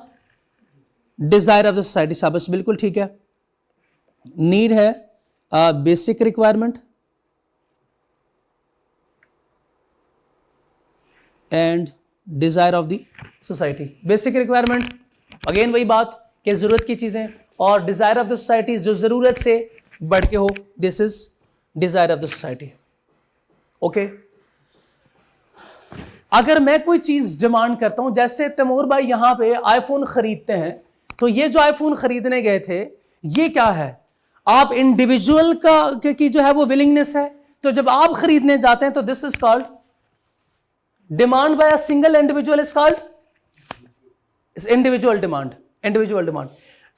desire of the society. शाबाश, बिल्कुल ठीक है। नीड है basic requirement and desire of the society. Basic requirement again वही बात कि जरूरत की चीजें, और डिजायर ऑफ द सोसाइटी जो जरूरत से बढ़ के हो, this is desire of the society. Okay, अगर मैं कोई चीज डिमांड करता हूं, जैसे तैमूर भाई यहां पे आईफोन खरीदते हैं, तो ये जो आईफोन खरीदने गए थे ये क्या है? आप इंडिविजुअल की जो है वो विलिंगनेस है। तो जब आप खरीदने जाते हैं तो this is called demand by a single individual, is called individual demand. Individual demand,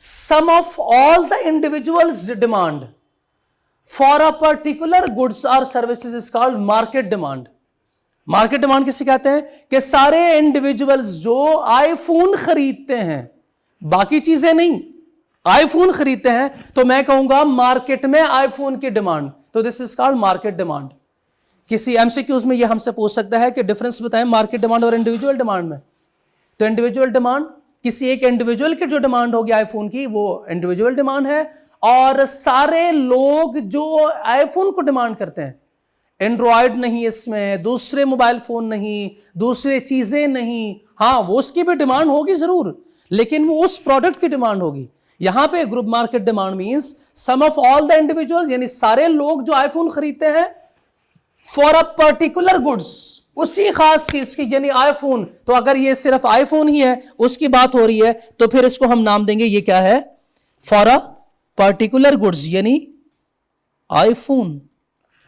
sum of all the individuals demand for a particular goods or services is called market demand. Market demand किसे कहते हैं? कि सारे individuals जो iPhone खरीदते हैं, बाकी चीजें नहीं, आईफोन खरीदते हैं, तो मैं कहूंगा मार्केट में आईफोन की डिमांड। तो this is called market demand. किसी एमसीक्यूज में यह हमसे पूछ सकता है कि डिफरेंस बताएं मार्केट डिमांड और इंडिविजुअल डिमांड में। तो इंडिविजुअल डिमांड किसी एक इंडिविजुअल की जो डिमांड होगी आईफोन की, वो इंडिविजुअल डिमांड है। और सारे लोग जो आईफोन को डिमांड करते हैं, एंड्रॉयड नहीं इसमें, दूसरे मोबाइल फोन नहीं, दूसरे चीजें नहीं, हाँ वो उसकी भी डिमांड होगी जरूर, लेकिन वो उस प्रोडक्ट की डिमांड होगी। यहां पे group market demand means sum of all the individual, यानी सारे लोग जो आईफोन खरीदते हैं फॉर अ पर्टिकुलर गुड्स, उसी खास चीज की, यानी आईफोन। तो अगर ये सिर्फ आईफोन ही है, उसकी बात हो रही है, तो फिर इसको हम नाम देंगे, ये क्या है? फॉर अ पर्टिकुलर गुड्स, यानी आईफोन,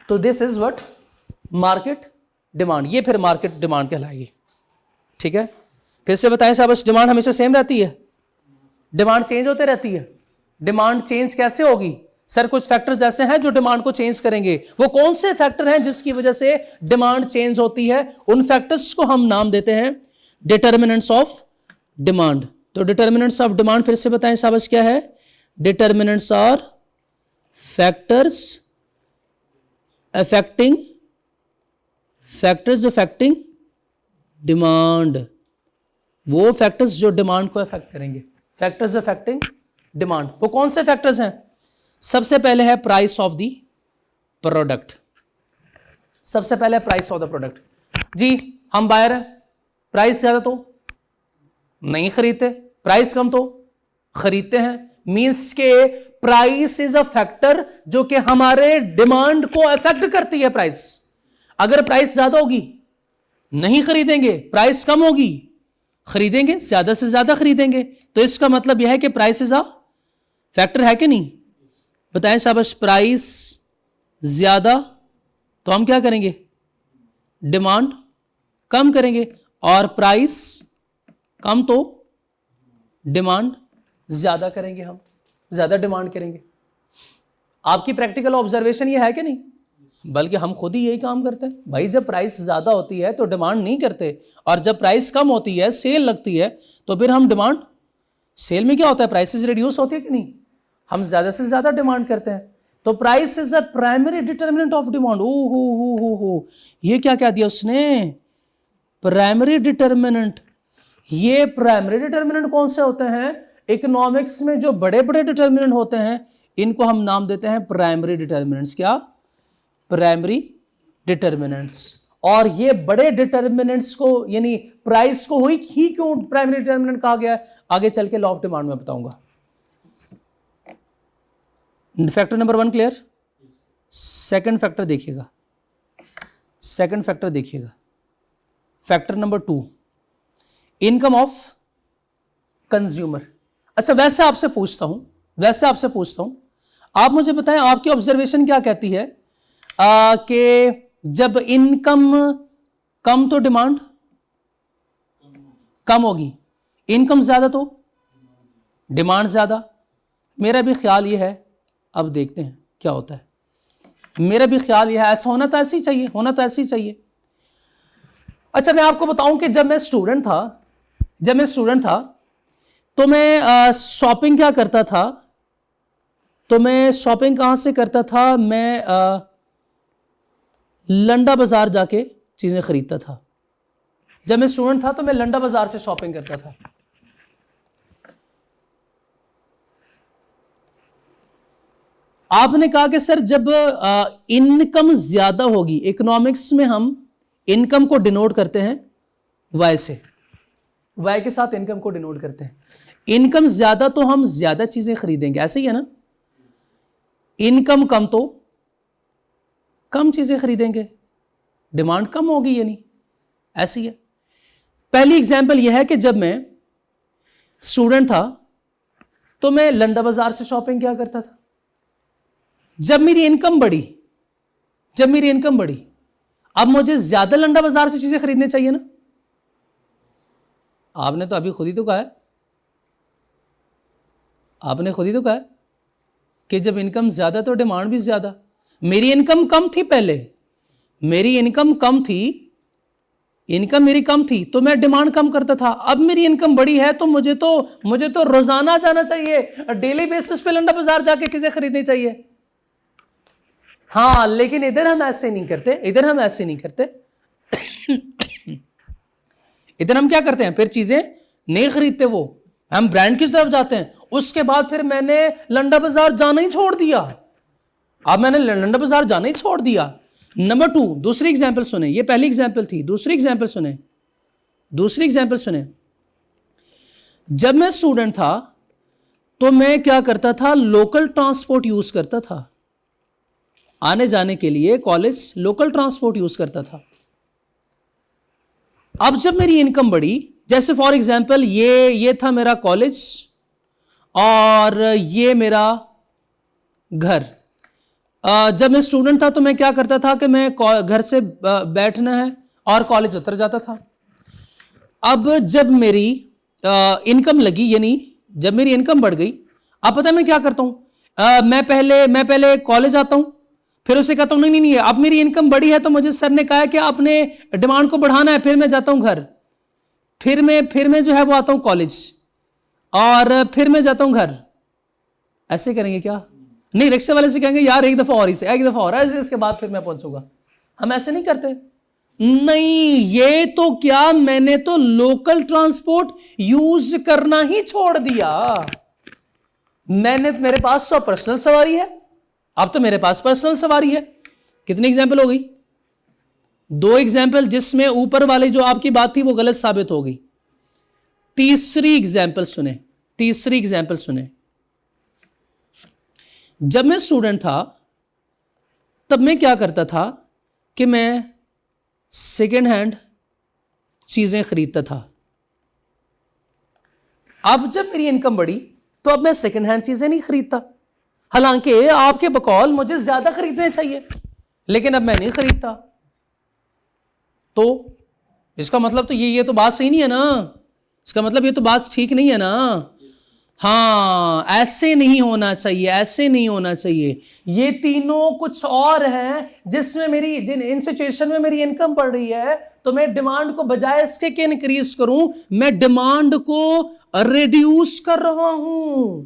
तो this is what, market demand. ये फिर मार्केट डिमांड कहलाएगी। ठीक है, फिर से बताएं शाबाश, डिमांड हमेशा सेम रहती है, डिमांड चेंज होते रहती है। डिमांड चेंज कैसे होगी सर? कुछ फैक्टर्स ऐसे हैं जो डिमांड को चेंज करेंगे। वो कौन से फैक्टर हैं जिसकी वजह से डिमांड चेंज होती है? उन फैक्टर्स को हम नाम देते हैं डिटर्मिनेंट्स ऑफ डिमांड। तो डिटर्मिनेंट्स ऑफ डिमांड फिर से बताएं शाबाश क्या है? Determinants are factors affecting demand. वो फैक्टर्स जो डिमांड को अफेक्ट करेंगे, फैक्टर्स अफेक्टिंग डिमांड। वो कौन से फैक्टर्स हैं? सबसे पहले है प्राइस ऑफ द प्रोडक्ट। सबसे पहले प्राइस ऑफ द प्रोडक्ट। जी हम बायर हैं, प्राइस ज्यादा तो नहीं खरीदते, प्राइस कम तो खरीदते हैं। मींस के प्राइस इज अ फैक्टर जो कि हमारे डिमांड को अफेक्ट करती है। प्राइस, अगर प्राइस ज्यादा होगी नहीं खरीदेंगे, प्राइस कम होगी खरीदेंगे, ज्यादा से ज्यादा खरीदेंगे। तो इसका मतलब यह है कि प्राइस इज अ फैक्टर, है कि नहीं? बताएं शाबाश। प्राइस ज्यादा तो हम क्या करेंगे? डिमांड कम करेंगे, और प्राइस कम तो डिमांड ज्यादा करेंगे, हम ज्यादा डिमांड करेंगे। आपकी प्रैक्टिकल ऑब्जर्वेशन ये है कि नहीं? बल्कि हम खुद ही यही काम करते हैं भाई। जब प्राइस ज्यादा होती है तो डिमांड नहीं करते, और जब प्राइस कम होती है, सेल लगती है, तो फिर हम डिमांड, सेल में क्या होता है? प्राइसेस रिड्यूस होती है कि नहीं? हम ज्यादा से ज्यादा डिमांड करते हैं। तो price is a primary determinant of demand. हो ये क्या कह दिया उसने? Primary determinant. ये प्राइमरी डिटर्मिनेंट कौन से होते हैं? इकोनॉमिक्स में जो बड़े बड़े डिटर्मिनेंट होते हैं इनको हम नाम देते हैं प्राइमरी डिटर्मिनेंट्स। क्या? Primary determinants. और ये बड़े डिटर्मिनेंट्स को, यानी प्राइस को हुई ही क्यों प्राइमरी डिटर्मिनेंट कहा गया है, आगे चल के लॉ ऑफ डिमांड में बताऊंगा। Factor number 1 clear? Second factor देखिएगा, सेकंड फैक्टर देखिएगा, factor number 2, income of consumer. अच्छा वैसे आपसे पूछता हूं, आप मुझे बताएं आपकी ऑब्जर्वेशन क्या कहती है कि जब इनकम कम तो डिमांड कम होगी, इनकम ज्यादा तो डिमांड ज्यादा। मेरा भी ख्याल यह है, अब देखते हैं क्या होता है। मेरा भी ख्याल यह है, ऐसा होना तो ऐसे ही चाहिए, होना तो ऐसे ही चाहिए। अच्छा मैं आपको बताऊं कि जब मैं स्टूडेंट था तो मैं शॉपिंग क्या करता था? तो मैं शॉपिंग कहां से करता था? मैं लंडा बाजार जाके चीजें खरीदता था। जब मैं स्टूडेंट था तो मैं लंडा बाजार से शॉपिंग करता था। आपने कहा कि सर जब इनकम ज्यादा होगी, इकोनॉमिक्स में हम इनकम को डिनोट करते हैं वाई से, वाई के साथ इनकम को डिनोट करते हैं। इनकम ज्यादा तो हम ज्यादा चीजें खरीदेंगे, ऐसे ही है ना? इनकम कम तो कम चीजें खरीदेंगे, डिमांड कम होगी, यानी ऐसे ही है। पहली एग्जांपल यह है कि जब मैं स्टूडेंट था तो मैं लंडा बाजार से शॉपिंग क्या करता था। जब मेरी इनकम बढ़ी, अब मुझे ज्यादा लंडा बाजार से चीजें खरीदनी चाहिए ना? आपने तो अभी खुद ही तो कहा है, कि जब इनकम ज्यादा तो डिमांड भी ज्यादा। मेरी इनकम कम थी पहले, इनकम मेरी कम थी तो मैं डिमांड कम करता था। अब मेरी इनकम बड़ी है तो मुझे तो रोजाना जाना चाहिए, डेली बेसिस पे लंडा बाजार जाके चीजें खरीदनी चाहिए। हाँ लेकिन इधर हम ऐसे नहीं करते, इधर हम क्या करते हैं? फिर चीजें नहीं खरीदते, वो हम ब्रांड की तरफ जाते हैं। उसके बाद फिर मैंने लंडा बाजार जाना ही छोड़ दिया। नंबर 2, दूसरी एग्जांपल सुने। ये पहली एग्जांपल थी, दूसरी एग्जांपल सुने। जब मैं स्टूडेंट था तो मैं क्या करता था? लोकल ट्रांसपोर्ट यूज करता था, आने जाने के लिए कॉलेज लोकल ट्रांसपोर्ट यूज करता था। अब जब मेरी इनकम बढ़ी, जैसे फॉर एग्जांपल ये था मेरा कॉलेज और ये मेरा घर, जब मैं स्टूडेंट था तो मैं क्या करता था कि मैं घर से बैठना है और कॉलेज उतर जाता था। अब जब मेरी इनकम लगी, यानी जब मेरी इनकम बढ़ गई, अब पता है मैं क्या करता हूं, मैं पहले कॉलेज आता हूं, फिर उसे कहता हूं नहीं नहीं नहीं, अब मेरी इनकम बढ़ी है तो मुझे सर ने कहा है कि आपने डिमांड को बढ़ाना है, फिर मैं जाता हूं घर, फिर मैं जो है वो आता हूं कॉलेज, और फिर मैं जाता हूं घर। ऐसे करेंगे क्या? नहीं, रिक्शा वाले से कहेंगे यार एक दफा और ही से, एक दफा और ऐसे, इसके बाद फिर मैं पहुंचूंगा। हम ऐसे नहीं करते। नहीं, ये तो क्या, मैंने तो लोकल ट्रांसपोर्ट यूज करना ही छोड़ दिया। मेरे पास तो पर्सनल सवारी है, अब तो मेरे पास पर्सनल सवारी है। कितनी एग्जाम्पल हो गई? 2 एग्जाम्पल, जिसमें ऊपर वाली जो आपकी बात थी वो गलत साबित हो गई। तीसरी एग्जाम्पल सुने। जब मैं स्टूडेंट था तब मैं क्या करता था कि मैं सेकेंड हैंड चीजें खरीदता था। अब जब मेरी इनकम बढ़ी तो अब मैं सेकेंड हैंड चीजें नहीं खरीदता, हालांकि आपके बकौल मुझे ज्यादा खरीदने चाहिए, लेकिन अब मैं नहीं खरीदता। तो इसका मतलब तो ये तो बात सही नहीं है ना, इसका मतलब ये तो बात ठीक नहीं है ना। हाँ, ऐसे नहीं होना चाहिए, ये तीनों कुछ और हैं, जिसमें इन सिचुएशन में मेरी इनकम बढ़ रही है तो मैं डिमांड को बजाय इसके कि इंक्रीज करूं, मैं डिमांड को रिड्यूस कर रहा हूं,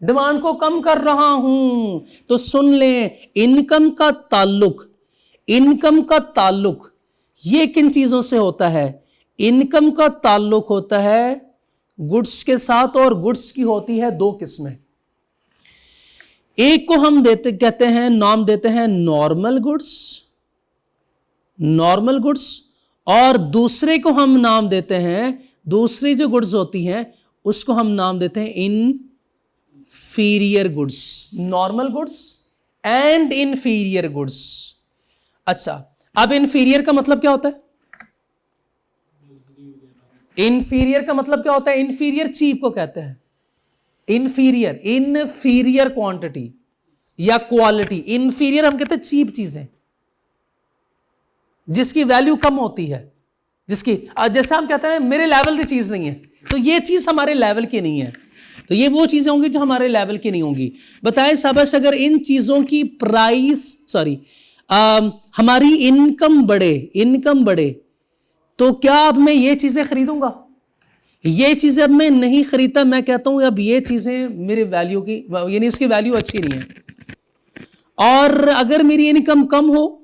डिमांड को कम कर रहा हूं। तो सुन लें, इनकम का ताल्लुक ये किन चीजों से होता है? इनकम का ताल्लुक होता है गुड्स के साथ, और गुड्स की होती है 2 किस्में। एक को हम नाम देते हैं नॉर्मल गुड्स, और दूसरे को हम नाम देते हैं, दूसरी जो गुड्स होती हैं उसको हम नाम देते हैं inferior goods. Normal goods and inferior goods. अच्छा, अब इनफीरियर का मतलब क्या होता है? इनफीरियर चीप को कहते हैं। इनफीरियर क्वांटिटी या क्वालिटी। इनफीरियर हम कहते हैं चीप चीजें, जिसकी वैल्यू कम होती है, जैसे हम कहते हैं मेरे लेवल की चीज नहीं है, तो ये चीज हमारे लेवल की नहीं है, तो ये वो चीजें होंगी जो हमारे लेवल की नहीं होंगी। बताएं शाबाश, अगर इन चीजों की हमारी इनकम बढ़े तो क्या अब मैं ये चीजें खरीदूंगा? ये चीजें अब मैं नहीं खरीदता, मैं कहता हूं अब ये चीजें मेरे वैल्यू की, यानी उसकी वैल्यू अच्छी नहीं है। और अगर मेरी इनकम कम हो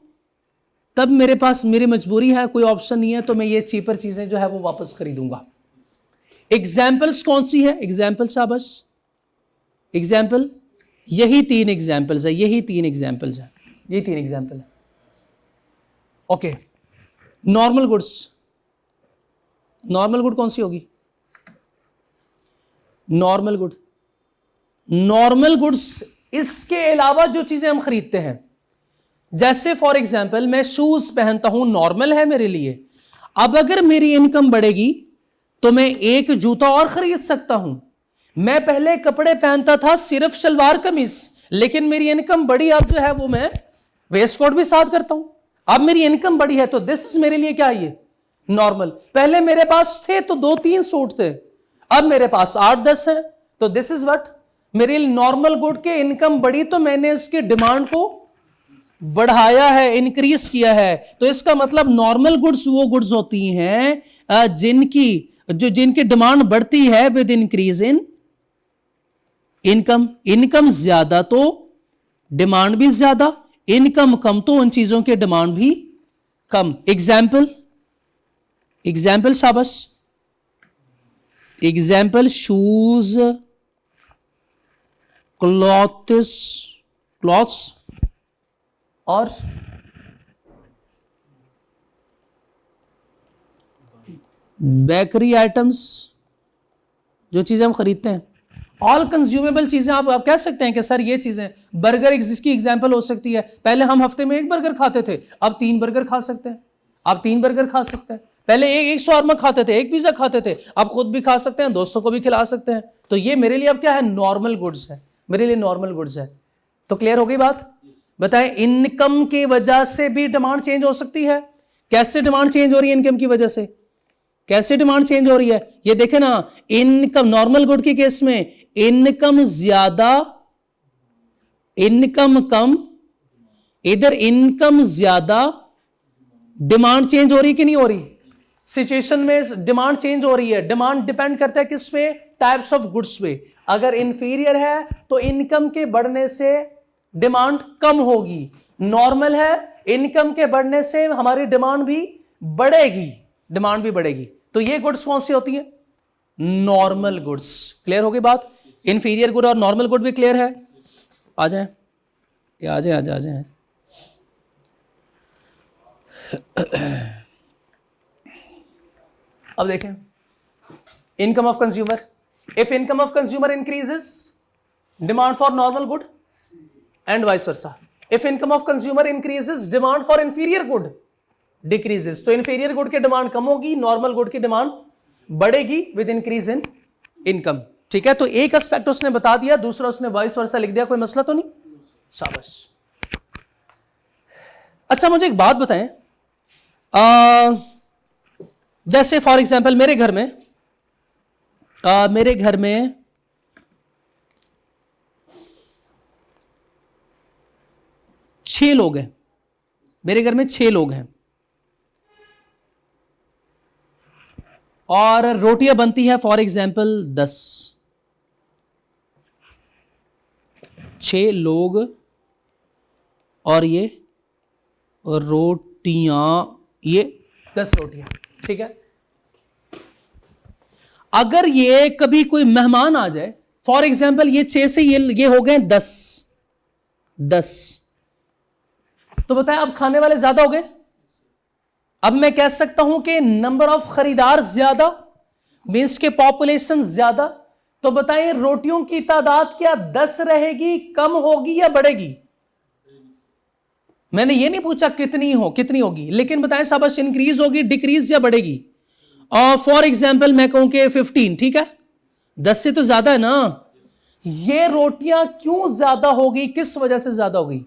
तब मेरे पास मेरी मजबूरी है, कोई ऑप्शन नहीं है, तो मैं ये चीपर चीजें जो है वो वापस खरीदूंगा। एग्जाम्पल्स कौन सी है? एग्जाम्पल शाबाश, एग्जाम्पल यही 3 एग्जाम्पल्स है, यही तीन एग्जाम्पल है। ओके, नॉर्मल गुड कौन सी होगी? नॉर्मल गुड्स इसके अलावा जो चीजें हम खरीदते हैं, जैसे फॉर एग्जाम्पल मैं शूज पहनता हूं, नॉर्मल है मेरे लिए। अब अगर मेरी इनकम बढ़ेगी तो मैं एक जूता और खरीद सकता हूं। मैं पहले कपड़े पहनता था सिर्फ शलवार कमीज, लेकिन मेरी इनकम बढ़ी, अब जो है वो मैं वेस्ट कोट भी साथ करता हूं। अब मेरी इनकम बढ़ी है तो दिस इज मेरे लिए क्या है? ये नॉर्मल। पहले मेरे पास थे तो 2-3 सूट थे, अब मेरे पास 8-10 हैं, तो दिस इज व्हाट मेरे नॉर्मल गुड के इनकम बढ़ी तो मैंने इसके डिमांड को बढ़ाया है, इंक्रीज किया है। तो इसका मतलब नॉर्मल गुड्स वो गुड्स होती हैं जिनकी डिमांड बढ़ती है with increase in income. Income ज्यादा तो डिमांड भी ज्यादा, इनकम कम तो उन चीजों के डिमांड भी कम। एग्जाम्पल शाबाश, एग्जाम्पल शूज, क्लॉथ्स और बेकरी आइटम्स, जो चीजें हम खरीदते हैं, ऑल कंज्यूमेबल चीजें। आप कह सकते हैं कि सर ये चीजें, बर्गर जिसकी एग्जांपल हो सकती है, पहले हम हफ्ते में 1 बर्गर खाते थे, अब 3 बर्गर खा सकते हैं। आप 3 बर्गर खा सकते हैं। पहले एक शॉर्मा खाते थे, 1 पिज्जा खाते थे, अब खुद भी खा सकते हैं, दोस्तों को भी खिला सकते हैं। तो ये मेरे लिए अब क्या है? नॉर्मल गुड्स है, मेरे लिए नॉर्मल गुड्स है। तो क्लियर हो गई बात? बताएं, इनकम की वजह से भी डिमांड चेंज हो सकती है। कैसे डिमांड चेंज हो रही है इनकम की वजह से? कैसे डिमांड चेंज हो रही है? ये देखें ना, इनकम नॉर्मल गुड के केस में इनकम ज्यादा, इनकम कम, इधर इनकम ज्यादा, डिमांड चेंज हो रही कि नहीं हो रही? सिचुएशन में डिमांड चेंज हो रही है। डिमांड डिपेंड करता है किस पे? टाइप्स ऑफ गुड्स पे। अगर इंफीरियर है तो इनकम के बढ़ने से डिमांड कम होगी, नॉर्मल है इनकम के बढ़ने से हमारी डिमांड भी बढ़ेगी, डिमांड भी बढ़ेगी। तो ये गुड्स कौन सी होती है? Normal goods. क्लियर हो गई बात? इंफीरियर गुड और नॉर्मल गुड भी क्लियर है? आ जाए, आ जाए, आ जाए, आ जाए। अब देखें, income of consumer. If income of consumer increases, demand for normal good and vice versa. If income of consumer increases, demand for inferior good decreases. तो इंफीरियर गुड की डिमांड कम होगी, नॉर्मल गुड की डिमांड बढ़ेगी with increase in income. ठीक है, तो एक aspect उसने बता दिया, दूसरा उसने वाइस वर्सा लिख दिया। कोई मसला तो नहीं? शाबाश। अच्छा, मुझे एक बात बताएं, जैसे फॉर एग्जाम्पल मेरे घर में 6 लोग हैं। मेरे घर में 6 लोग हैं और रोटियां बनती है फॉर एग्जाम्पल 10। 6 लोग और ये रोटियां, ये 10 रोटियां। ठीक है, अगर ये कभी कोई मेहमान आ जाए, फॉर एग्जाम्पल ये 6 से ये हो गए 10, तो बताएं अब खाने वाले ज्यादा हो गए। अब मैं कह सकता हूं कि नंबर ऑफ खरीदार ज्यादा मींस के पॉपुलेशन ज्यादा। तो बताएं रोटियों की तादाद क्या 10 रहेगी, कम होगी या बढ़ेगी? मैंने ये नहीं पूछा कितनी होगी, लेकिन बताएं शाबाश, इंक्रीज होगी, डिक्रीज या बढ़ेगी? और फॉर एग्जाम्पल मैं कहूं कि 15, ठीक है, 10 से तो ज्यादा है ना। ये रोटियां क्यों ज्यादा होगी, किस वजह से ज्यादा होगी?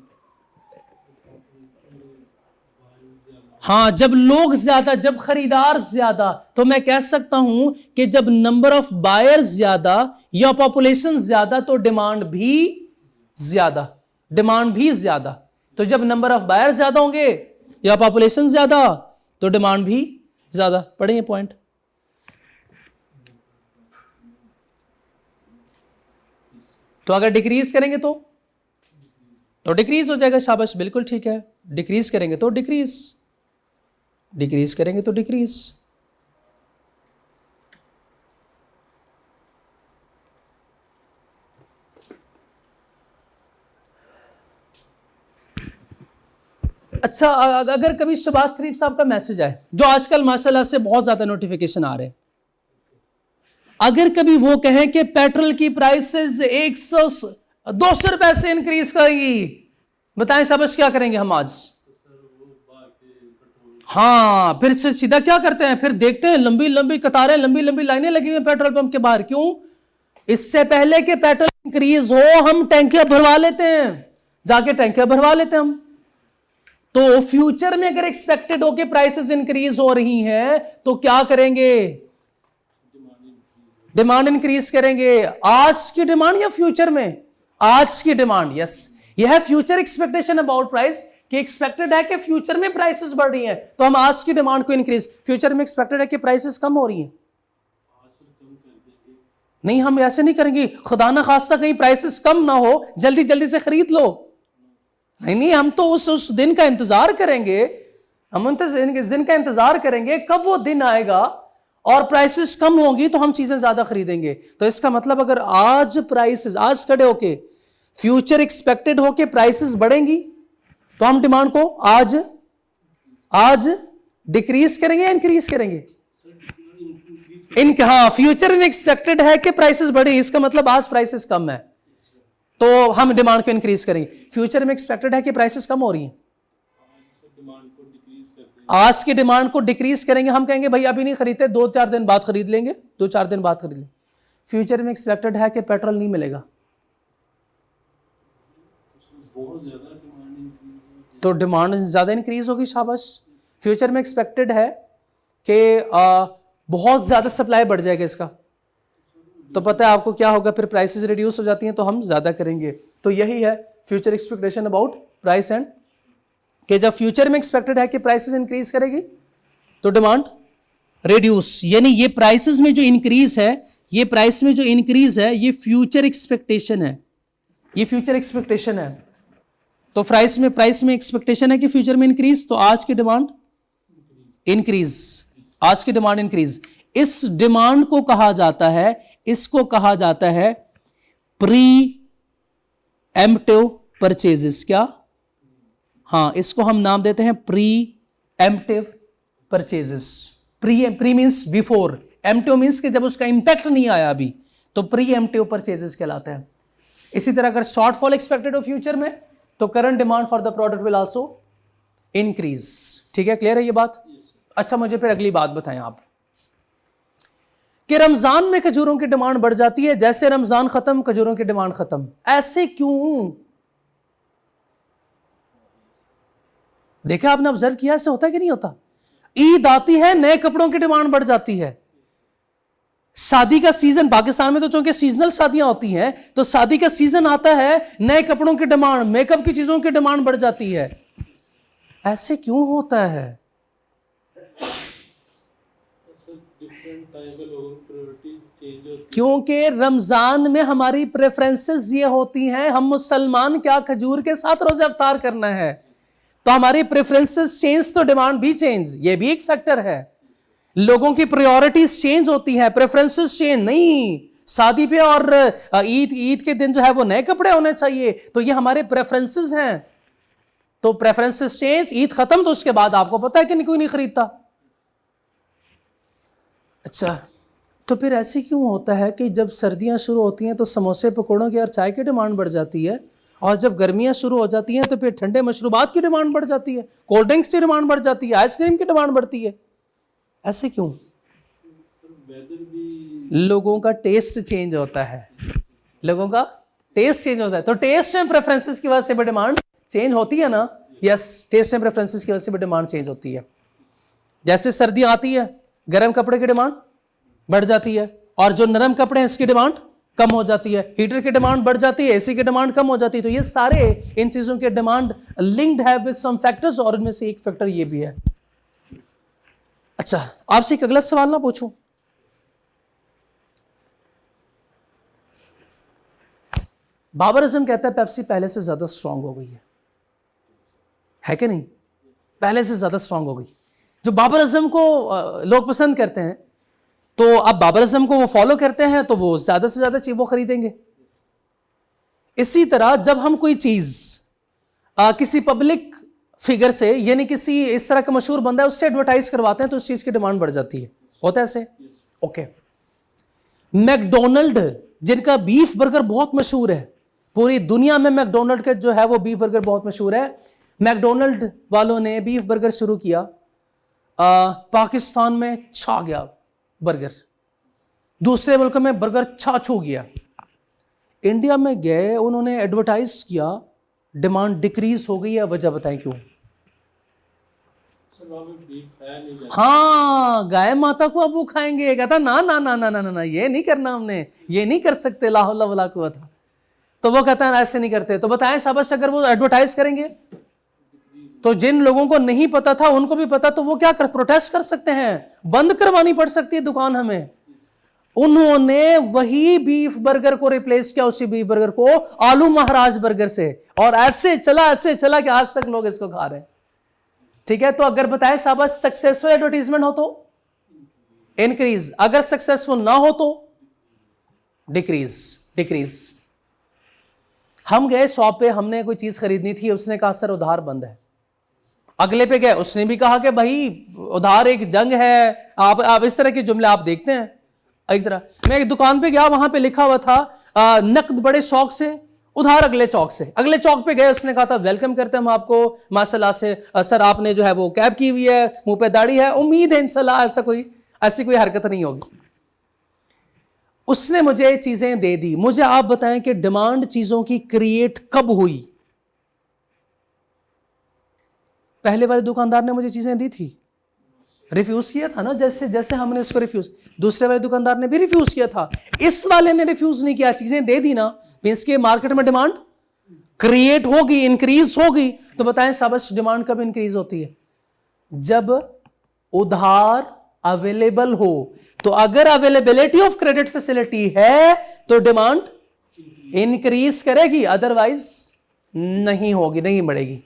हाँ, जब लोग ज्यादा, जब खरीदार ज्यादा, तो मैं कह सकता हूं कि जब नंबर ऑफ बायर्स ज्यादा या पॉपुलेशन ज्यादा तो डिमांड भी ज्यादा, डिमांड भी ज्यादा। तो जब नंबर ऑफ बायर ज्यादा होंगे या पॉपुलेशन ज्यादा तो डिमांड भी ज्यादा। पढ़ेंगे पॉइंट। तो अगर डिक्रीज करेंगे तो डिक्रीज हो जाएगा। शाबाश, बिल्कुल ठीक है। डिक्रीज करेंगे तो डिक्रीज, डिक्रीज करेंगे तो डिक्रीज। अच्छा, अगर कभी शहबाज शरीफ साहब का मैसेज आए, जो आजकल माशाल्लाह से बहुत ज्यादा नोटिफिकेशन आ रहे हैं, अगर कभी वो कहें कि पेट्रोल की प्राइसेस 200 रुपए से इंक्रीज करेगी, बताएं सबस क्या करेंगे हम आज? हाँ, फिर से सीधा क्या करते हैं, फिर देखते हैं लंबी लंबी कतारें, लंबी लंबी लाइनें लगी हुई पेट्रोल पंप के बाहर। क्यों? इससे पहले कि पेट्रोल इंक्रीज हो हम टैंकियां भरवा लेते हैं, जाके टैंकियां भरवा लेते हैं हम। तो फ्यूचर में अगर एक्सपेक्टेड हो कि प्राइसेस इंक्रीज हो रही हैं तो क्या करेंगे? डिमांड इंक्रीज करेंगे। आज की डिमांड या फ्यूचर में? आज की डिमांड। यस, यह है फ्यूचर एक्सपेक्टेशन अबाउट प्राइस, कि एक्सपेक्टेड है कि फ्यूचर में प्राइसेस बढ़ रही हैं तो हम आज की डिमांड को इंक्रीज। फ्यूचर में एक्सपेक्टेड है कि प्राइसेस कम हो रही हैं, नहीं हम ऐसे नहीं करेंगे। खुदा ना खास्ता कहीं प्राइसेस कम ना हो, जल्दी जल्दी से खरीद लो। नहीं, हम तो उस दिन का इंतजार करेंगे, हम इस दिन का इंतजार करेंगे कब वो दिन आएगा और प्राइसेस कम होंगी तो हम चीजें ज्यादा खरीदेंगे। तो इसका मतलब अगर आज प्राइसेस, आज खड़े होके फ्यूचर एक्सपेक्टेड होके प्राइसेस बढ़ेंगी तो हम डिमांड को आज डिक्रीज करेंगे या इंक्रीज करेंगे? हाँ, फ्यूचर में एक्सपेक्टेड है कि प्राइसेस बढ़े, इसका मतलब आज प्राइसेस कम है तो हम डिमांड को इंक्रीज करेंगे। फ्यूचर में एक्सपेक्टेड है कि प्राइसेस कम हो रही हैं, आज की डिमांड को डिक्रीज करेंगे। हम कहेंगे भाई अभी नहीं खरीदते, 2-4 दिन बाद खरीद लेंगे, 2-4 दिन बाद खरीद लेंगे। फ्यूचर में एक्सपेक्टेड है कि पेट्रोल नहीं मिलेगा, बहुत ज़्यादा डिमांड इंक्रीज तो डिमांड ज़्यादा इंक्रीज होगी, शाबाश। फ्यूचर में एक्सपेक्टेड है कि बहुत ज़्यादा सप्लाई बढ़ जाएगा इसका, तो पता है आपको क्या होगा, फिर प्राइसेस रिड्यूस हो जाती हैं तो हम ज़्यादा करेंगे। तो यही है future expectation about price and, कि जब फ्यूचर में एक्सपेक्टेड है कि प्राइसेस इंक्रीज करेगी तो डिमांड रिड्यूस, यानी ये प्राइसेस में जो इंक्रीज है, ये प्राइस में जो इंक्रीज है ये फ्यूचर एक्सपेक्टेशन है, ये फ्यूचर एक्सपेक्टेशन है। तो प्राइस में एक्सपेक्टेशन है कि फ्यूचर में इंक्रीज, तो आज की डिमांड इंक्रीज, आज की डिमांड इंक्रीज। इस डिमांड को कहा जाता है, इसको कहा जाता है प्री एम्प्टिव परचेजेस। क्या? हाँ, इसको हम नाम देते हैं pre emptive purchases. Pre means before, emptive means कि जब उसका इंपैक्ट नहीं आया अभी, तो प्री एम्प्टिव परचेजेस कहलाते हैं। इसी तरह अगर शॉर्टफॉल एक्सपेक्टेड हो फ्यूचर में, तो current demand for the product will also increase. ठीक है, क्लियर है ये बात? अच्छा, मुझे फिर अगली बात बताएं आप, कि रमजान में खजूरों की डिमांड बढ़ जाती है, जैसे रमजान खत्म खजूरों की डिमांड खत्म, ऐसे क्यों? देखा आपने, ऑब्जर्व किया, ऐसे होता है कि नहीं होता? ईद आती है, नए कपड़ों की डिमांड बढ़ जाती है। शादी का सीजन, पाकिस्तान में तो चूंकि सीजनल शादियां होती हैं, तो शादी का सीजन आता है, नए कपड़ों की डिमांड, मेकअप की चीजों की डिमांड बढ़ जाती है। ऐसे क्यों होता है? डिफरेंट टाइम में लोगों की प्रायोरिटीज चेंज होती है। क्योंकि रमजान में हमारी प्रेफरेंसेस ये होती हैं, हम मुसलमान क्या खजूर के साथ रोजे अफ्तार करना है, तो हमारी प्रेफरेंसेस चेंज तो डिमांड भी चेंज, ये भी एक फैक्टर है। लोगों की प्रायोरिटीज चेंज होती है, प्रेफरेंसेस चेंज नहीं। शादी पे और ईद के दिन जो है वो नए कपड़े होने चाहिए, तो ये हमारे प्रेफरेंसेस हैं। तो प्रेफरेंसेस चेंज, ईद खत्म तो उसके बाद आपको पता है कि कोई नहीं खरीदता। अच्छा, तो फिर ऐसे क्यों होता है कि जब सर्दियां शुरू होती हैं तो समोसे पकौड़ों की और चाय की डिमांड बढ़ जाती है, और जब गर्मियां शुरू हो जाती हैं तो फिर ठंडे मशरूबात की डिमांड बढ़ जाती है, कोल्ड ड्रिंक्स की डिमांड बढ़ जाती है, आइसक्रीम की डिमांड बढ़ती है? ऐसे क्यों? वेदर भी, लोगों का टेस्ट चेंज होता है, लोगों का टेस्ट चेंज होता है, तो टेस्ट एंड प्रेफरेंसेस की वजह से भी डिमांड चेंज होती है ना। यस, टेस्ट एंड प्रेफरेंसेस की वजह से भी डिमांड चेंज होती है। जैसे सर्दी आती है, गर्म कपड़े की डिमांड बढ़ जाती है, और जो नरम कपड़े हैं इसकी डिमांड कम हो जाती है, हीटर की डिमांड बढ़ जाती है, एसी की डिमांड कम हो जाती है। तो ये सारे इन चीजों के डिमांड लिंक्ड है विद सम फैक्टर्स, और इनमें से एक फैक्टर ये भी है। अच्छा, आपसे एक अगला सवाल ना पूछूं, बाबर आजम कहता है पेप्सी पहले से ज्यादा स्ट्रांग हो गई है कि नहीं? पहले से ज्यादा स्ट्रांग हो गई। जो बाबर आजम को लोग पसंद करते हैं, तो अब बाबर आजम को वो फॉलो करते हैं, तो वो ज्यादा से ज्यादा चीज वो खरीदेंगे। इसी तरह जब हम कोई चीज किसी पब्लिक फिगर से, यानी किसी इस तरह का मशहूर बंदा है उससे एडवर्टाइज करवाते हैं, तो उस चीज की डिमांड बढ़ जाती है। होता है ऐसे? ओके। मैकडोनल्ड, जिनका बीफ बर्गर बहुत मशहूर है, पूरी दुनिया में मैकडोनल्ड के जो है वो बीफ बर्गर बहुत मशहूर है। मैकडोनल्ड वालों ने बीफ बर्गर शुरू किया, पाकिस्तान में छा गया बर्गर, दूसरे मुल्क में बर्गर छा छू गया। इंडिया में गए, उन्होंने एडवर्टाइज किया, डिमांड डिक्रीज हो गई है। वजह बताएं क्यों? हाँ, गाय माता को अब वो खाएंगे, कहता ना ना ना ना ना ना, ये नहीं करना, हमने ये नहीं कर सकते, ला हौला वला कुव्वता। तो वो कहता है ऐसे नहीं करते। तो बताएं शाबाश, अगर वो एडवर्टाइज करेंगे तो जिन लोगों को नहीं पता था उनको भी पता, तो वो क्या कर प्रोटेस्ट कर सकते हैं, बंद करवानी पड़ सकती है दुकान हमें। उन्होंने वही बीफ बर्गर को रिप्लेस किया, उसी बीफ बर्गर को आलू महाराज बर्गर से, और ऐसे चला कि आज तक लोग इसको खा रहे हैं। ठीक है, तो अगर बताएं शाबाश, सक्सेसफुल एडवर्टीजमेंट हो तो इंक्रीज, अगर सक्सेसफुल ना हो तो डिक्रीज। हम गए शॉप पे, हमने कोई चीज खरीदनी थी, उसने कहा सर उधार बंद है। अगले पे गए, उसने भी कहा कि भाई उधार एक जंग है। आप इस तरह के जुमले आप देखते हैं। एक तरह मैं एक दुकान पे गया, वहां पे लिखा हुआ था नकद बड़े शौक से, उधार अगले चौक से। अगले चौक पे गए, उसने कहा था वेलकम करते हैं हम आपको माशाल्लाह से, सर आपने जो है वो कैप की हुई है, मुंह पे दाढ़ी है, उम्मीद है इंशाल्लाह ऐसी कोई हरकत नहीं होगी। उसने मुझे चीजें दे दी। मुझे आप बताएं कि डिमांड चीजों की क्रिएट कब हुई? पहले वाले दुकानदार ने मुझे चीजें दी थी, रिफ्यूज किया था ना, जैसे जैसे हमने इसको रिफ्यूज, दूसरे वाले दुकानदार ने भी रिफ्यूज किया था, इस वाले ने रिफ्यूज नहीं किया, चीजें दे दी ना, मींस के मार्केट में डिमांड क्रिएट होगी, इंक्रीज होगी। तो बताएं शाबाश, डिमांड कब इंक्रीज होती है? जब उधार अवेलेबल हो। तो अगर अवेलेबिलिटी ऑफ क्रेडिट फैसिलिटी है तो डिमांड इंक्रीज करेगी, अदरवाइज नहीं होगी, नहीं बढ़ेगी।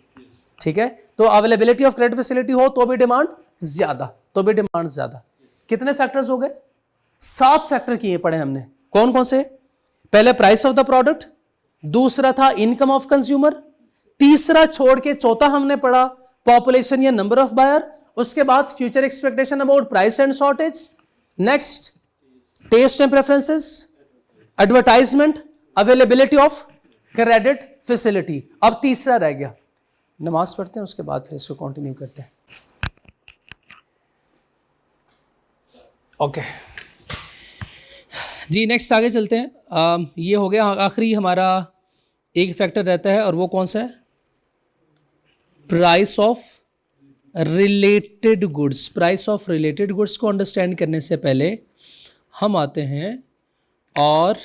ठीक है, तो अवेलेबिलिटी ऑफ क्रेडिट फैसिलिटी हो तो भी डिमांड ज्यादा, तो भी डिमांड ज्यादा। कितने फैक्टर्स हो गए? 7 फैक्टर किए पड़े हमने। कौन कौन से? पहले प्राइस ऑफ द प्रोडक्ट, दूसरा था इनकम ऑफ कंज्यूमर, तीसरा छोड़ के चौथा हमने पढ़ा पॉपुलेशन या नंबर ऑफ बायर, उसके बाद future expectation about price and shortage, next taste and preferences, advertisement, availability of credit facility. अब तीसरा रह गया, नमाज पढ़ते हैं उसके बाद फिर इसको कंटिन्यू करते हैं। ओके जी, नेक्स्ट आगे चलते हैं। ये हो गया, आखिरी हमारा एक फैक्टर रहता है और वो कौन सा है? Price of related goods. Price of related goods को अंडरस्टैंड करने से पहले हम आते हैं और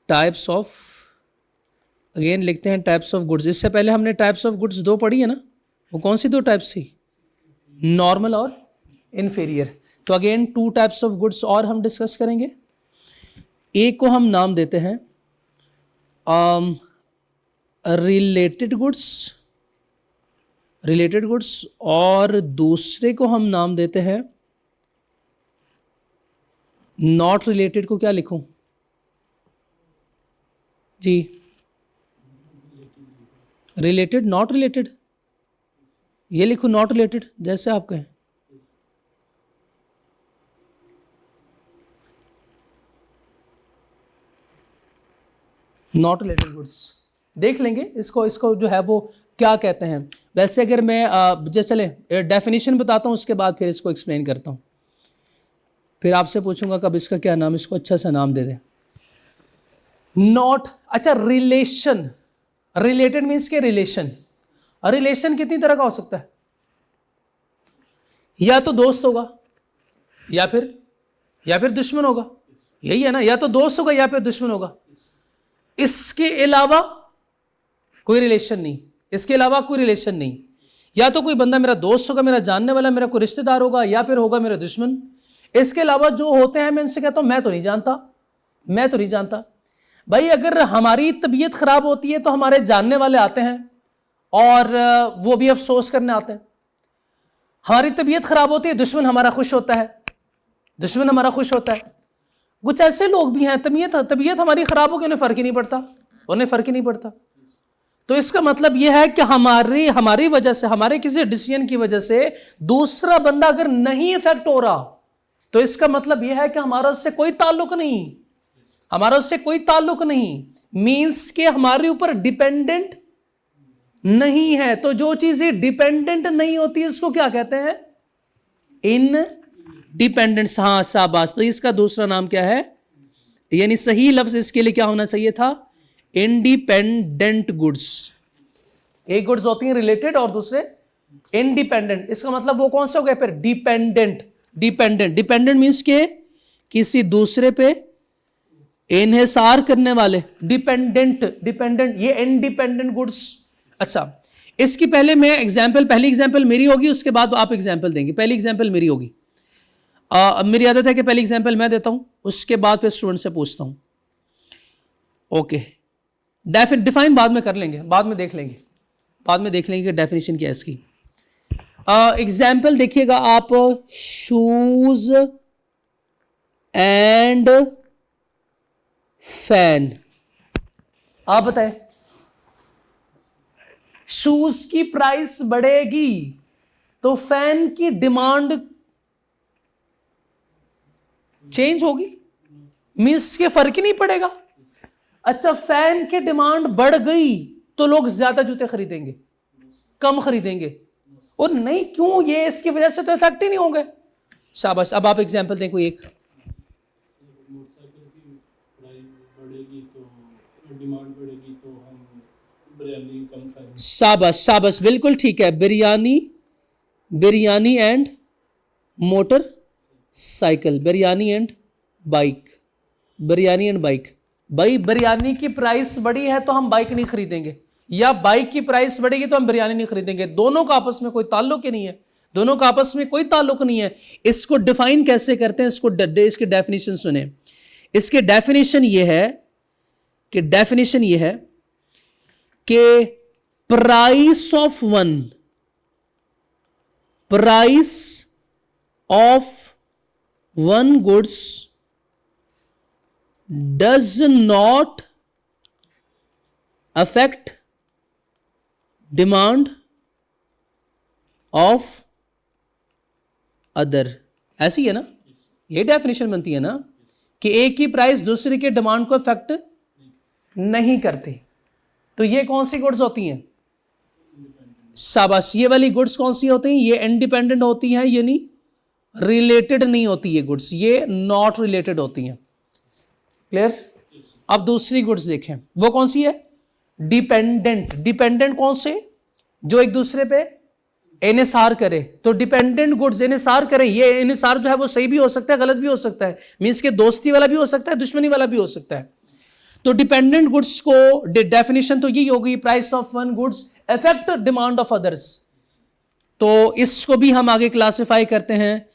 टाइप्स ऑफ, अगेन लिखते हैं टाइप्स ऑफ गुड्स। इससे पहले हमने टाइप्स ऑफ गुड्स 2 पढ़ी है ना, वो कौन सी 2 टाइप्स थी? नॉर्मल और इन्फीरियर। तो अगेन 2 टाइप्स ऑफ गुड्स और हम डिस्कस करेंगे। एक को हम नाम देते हैं रिलेटेड गुड्स, रिलेटेड गुड्स, और दूसरे को हम नाम देते हैं नॉट रिलेटेड। को क्या लिखूं जी? रिलेटेड, नॉट रिलेटेड, ये लिखो नॉट रिलेटेड, जैसे आप कहें। नॉट रिलेटेड गुड्स देख लेंगे, इसको जो है वो क्या कहते हैं। वैसे अगर मैं जैसे चले डेफिनेशन बताता हूं, उसके बाद फिर इसको एक्सप्लेन करता हूं, फिर आपसे पूछूंगा कब इसका क्या नाम, इसको अच्छा सा नाम दे दें। नॉट, अच्छा रिलेशन, रिलेटेड मीन्स के रिलेशन। रिलेशन कितनी तरह का हो सकता है? या तो दोस्त होगा या फिर दुश्मन होगा, यही है ना, या तो दोस्त होगा या फिर दुश्मन होगा। इसके अलावा कोई रिलेशन नहीं, इसके अलावा कोई रिलेशन नहीं। या तो कोई बंदा मेरा दोस्त होगा, मेरा जानने वाला, मेरा कोई रिश्तेदार होगा, या फिर होगा मेरा दुश्मन। इसके अलावा जो होते हैं मैं उनसे कहता हूं मैं तो नहीं जानता, मैं तो नहीं जानता। भाई अगर हमारी तबीयत खराब होती है तो हमारे जानने वाले आते हैं और वो भी अफसोस करने आते हैं। हमारी तबीयत खराब होती है, दुश्मन हमारा खुश होता है, दुश्मन हमारा खुश होता है। कुछ ऐसे लोग भी हैं तबीयत हमारी खराब हो गई, उन्हें फर्क ही नहीं पड़ता, उन्हें फर्क ही नहीं पड़ता। तो इसका मतलब यह है कि हमारी वजह से, हमारे किसी डिसीजन की वजह से दूसरा बंदा अगर नहीं इफेक्ट हो रहा, तो इसका मतलब यह है कि हमारा उससे कोई ताल्लुक नहीं, हमारा उससे कोई ताल्लुक नहीं, मींस के हमारे ऊपर डिपेंडेंट नहीं है। तो जो चीजें डिपेंडेंट नहीं होती इसको क्या कहते हैं? इनडिपेंडेंस। हाँ शाबाश, तो इसका दूसरा नाम क्या है? यानी सही लफ्ज इसके लिए क्या होना चाहिए था? Independent goods. एक गुड्स होती हैं रिलेटेड और दूसरे इंडिपेंडेंट। इसका मतलब वो कौन से हो गए फिर? डिपेंडेंट। डिपेंडेंट मीन्स के किसी दूसरे पे इन्हिसार करने वाले। डिपेंडेंट ये इंडिपेंडेंट गुड्स। अच्छा, इसकी पहले मैं पहली एग्जांपल मेरी होगी, उसके बाद आप एग्जांपल देंगे। पहली एग्जांपल मेरी होगी। मेरी आदत है कि पहली एग्जांपल मैं देता हूं, उसके बाद फिर स्टूडेंट से पूछता हूं। ओके, डिफाइन बाद में कर लेंगे, बाद में देख लेंगे कि डेफिनेशन क्या है इसकी। एग्जाम्पल देखिएगा आप, शूज एंड फैन। आप बताएं, शूज की प्राइस बढ़ेगी तो फैन की डिमांड चेंज होगी, मींस के फर्क ही नहीं पड़ेगा। अच्छा, फैन की डिमांड बढ़ गई तो लोग ज्यादा जूते खरीदेंगे, कम खरीदेंगे? और नहीं, क्यों? ये इसकी वजह से तो इफेक्ट ही नहीं होंगे। शाबाश, अब आप एग्जांपल दें कोई एक। मोटरसाइकिल की प्राइस बढ़ेगी तो डिमांड बढ़ेगी तो हम बिरयानी कम खाएंगे। शाबाश शाबाश, बिल्कुल ठीक है। Biryani, biryani and motor cycle, biryani and bike, biryani and bike. भाई बिरयानी की प्राइस बड़ी है तो हम बाइक नहीं खरीदेंगे, या बाइक की प्राइस बढ़ेगी तो हम बिरयानी नहीं खरीदेंगे। दोनों का आपस में कोई ताल्लुक ही नहीं है, दोनों का आपस में कोई ताल्लुक नहीं है। इसको डिफाइन कैसे करते हैं, इसके डेफिनेशन सुने। इसके डेफिनेशन ये है कि price of one goods does not affect demand of other। ऐसी है ना, ये डेफिनेशन बनती है ना कि एक की प्राइस दूसरे के डिमांड को अफेक्ट नहीं करती। तो ये कौन सी गुड्स होती हैं? शाबाश, ये वाली गुड्स कौन सी होती हैं? ये इंडिपेंडेंट होती हैं, यानी रिलेटेड नहीं होती ये गुड्स, ये नॉट रिलेटेड होती हैं। क्लियर? अब दूसरी गुड्स देखें, वो कौन सी है? डिपेंडेंट। डिपेंडेंट कौन से? जो एक दूसरे पे इन्हिसार करे। तो डिपेंडेंट गुड्स इन्हिसार करें, ये इन्हिसार जो है वो सही भी हो सकता है, गलत भी हो सकता है, मींस के दोस्ती वाला भी हो सकता है, दुश्मनी वाला भी हो सकता है। तो डिपेंडेंट गुड्स को डेफिनेशन तो यही होगी, price of one goods affect demand of others. तो इसको भी हम आगे क्लासिफाई करते हैं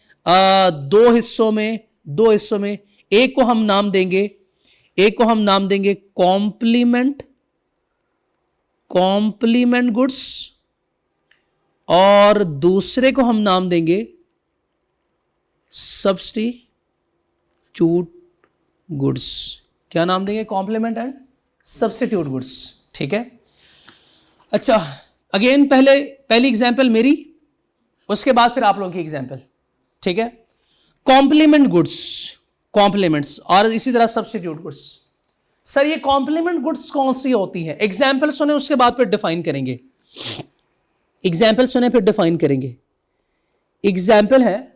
दो हिस्सों में। एक को हम नाम देंगे कॉम्प्लीमेंट गुड्स, और दूसरे को हम नाम देंगे सब्स्टिट्यूट गुड्स। क्या नाम देंगे? Complement and substitute goods. ठीक है। अच्छा, अगेन पहली एग्जांपल मेरी, उसके बाद फिर आप लोगों की एग्जांपल। ठीक है। कॉम्प्लीमेंट गुड्स, कॉम्प्लीमेंट्स, और इसी तरह सब्स्टिट्यूट गुड्स। सर ये कॉम्प्लीमेंट गुड्स कौन सी होती है? एग्जाम्पल सुने, उसके बाद फिर डिफाइन करेंगे। एग्जाम्पल सुने फिर डिफाइन करेंगे। एग्जाम्पल है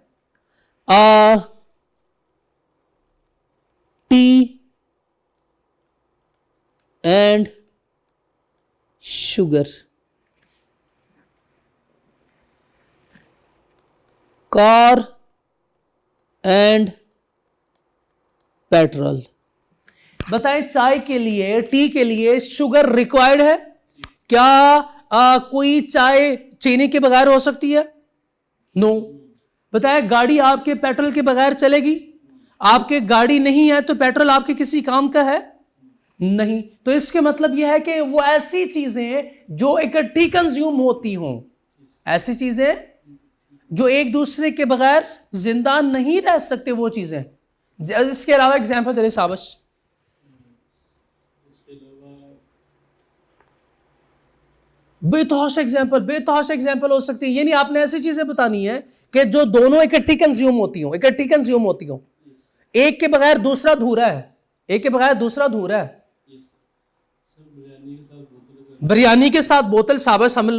tea and sugar, car and petrol. बताएं, चाय के लिए, टी के लिए शुगर रिक्वायर्ड है क्या? कोई चाय चीनी के बगैर हो सकती है? नो। बताएं, गाड़ी आपके पेट्रोल के बगैर चलेगी? आपके गाड़ी नहीं है तो पेट्रोल आपके किसी काम का है? नहीं। तो इसके मतलब यह है कि वो ऐसी चीजें जो इकट्ठी कंज्यूम होती हों, ऐसी चीजें जो एक दूसरे के बगैर जिंदा नहीं रह सकते, वो चीजें। इसके अलावा एग्जाम्पल तेरे शाबाश। बेतहाशा एग्जाम्पल हो सकती है। यानी आपने ऐसी चीजें बतानी है कि जो दोनों इकट्ठी कंज्यूम होती हो, एक के बगैर दूसरा अधूरा है, बिरयानी के साथ बोतल। शाबाश, हम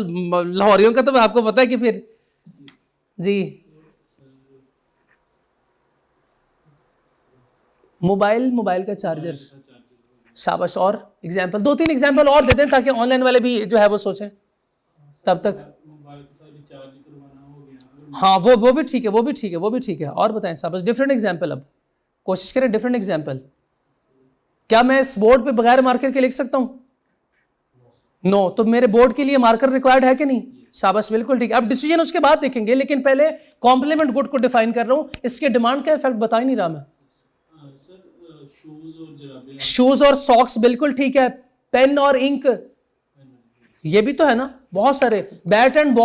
लाहौरियों का तो आपको पता है कि फिर जी। मोबाइल का चार्जर। शाबाश। और एग्जाम्पल, 2-3 एग्जाम्पल और देते हैं ताकि ऑनलाइन वाले भी जो है वो सोचें तब तक। हाँ, वो भी ठीक है, और बताएं शाबाश। डिफरेंट एग्जाम्पल, अब कोशिश करें डिफरेंट एग्जाम्पल। क्या मैं इस बोर्ड पे बगैर मार्कर के लिख सकता हूं? नो। तो मेरे बोर्ड के लिए मार्कर रिक्वायर्ड है कि नहीं? शाबाश, बिल्कुल ठीक है। अब डिसीजन उसके बाद देखेंगे, लेकिन पहले कॉम्प्लीमेंट गुड को डिफाइन कर रहा हूं। इसके डिमांड का इफेक्ट बता ही नहीं रहा मैं। शूज और सॉक्स, बिल्कुल ठीक है। पेन और इंक, ये भी तो है ना, बहुत सारे। बैट एंड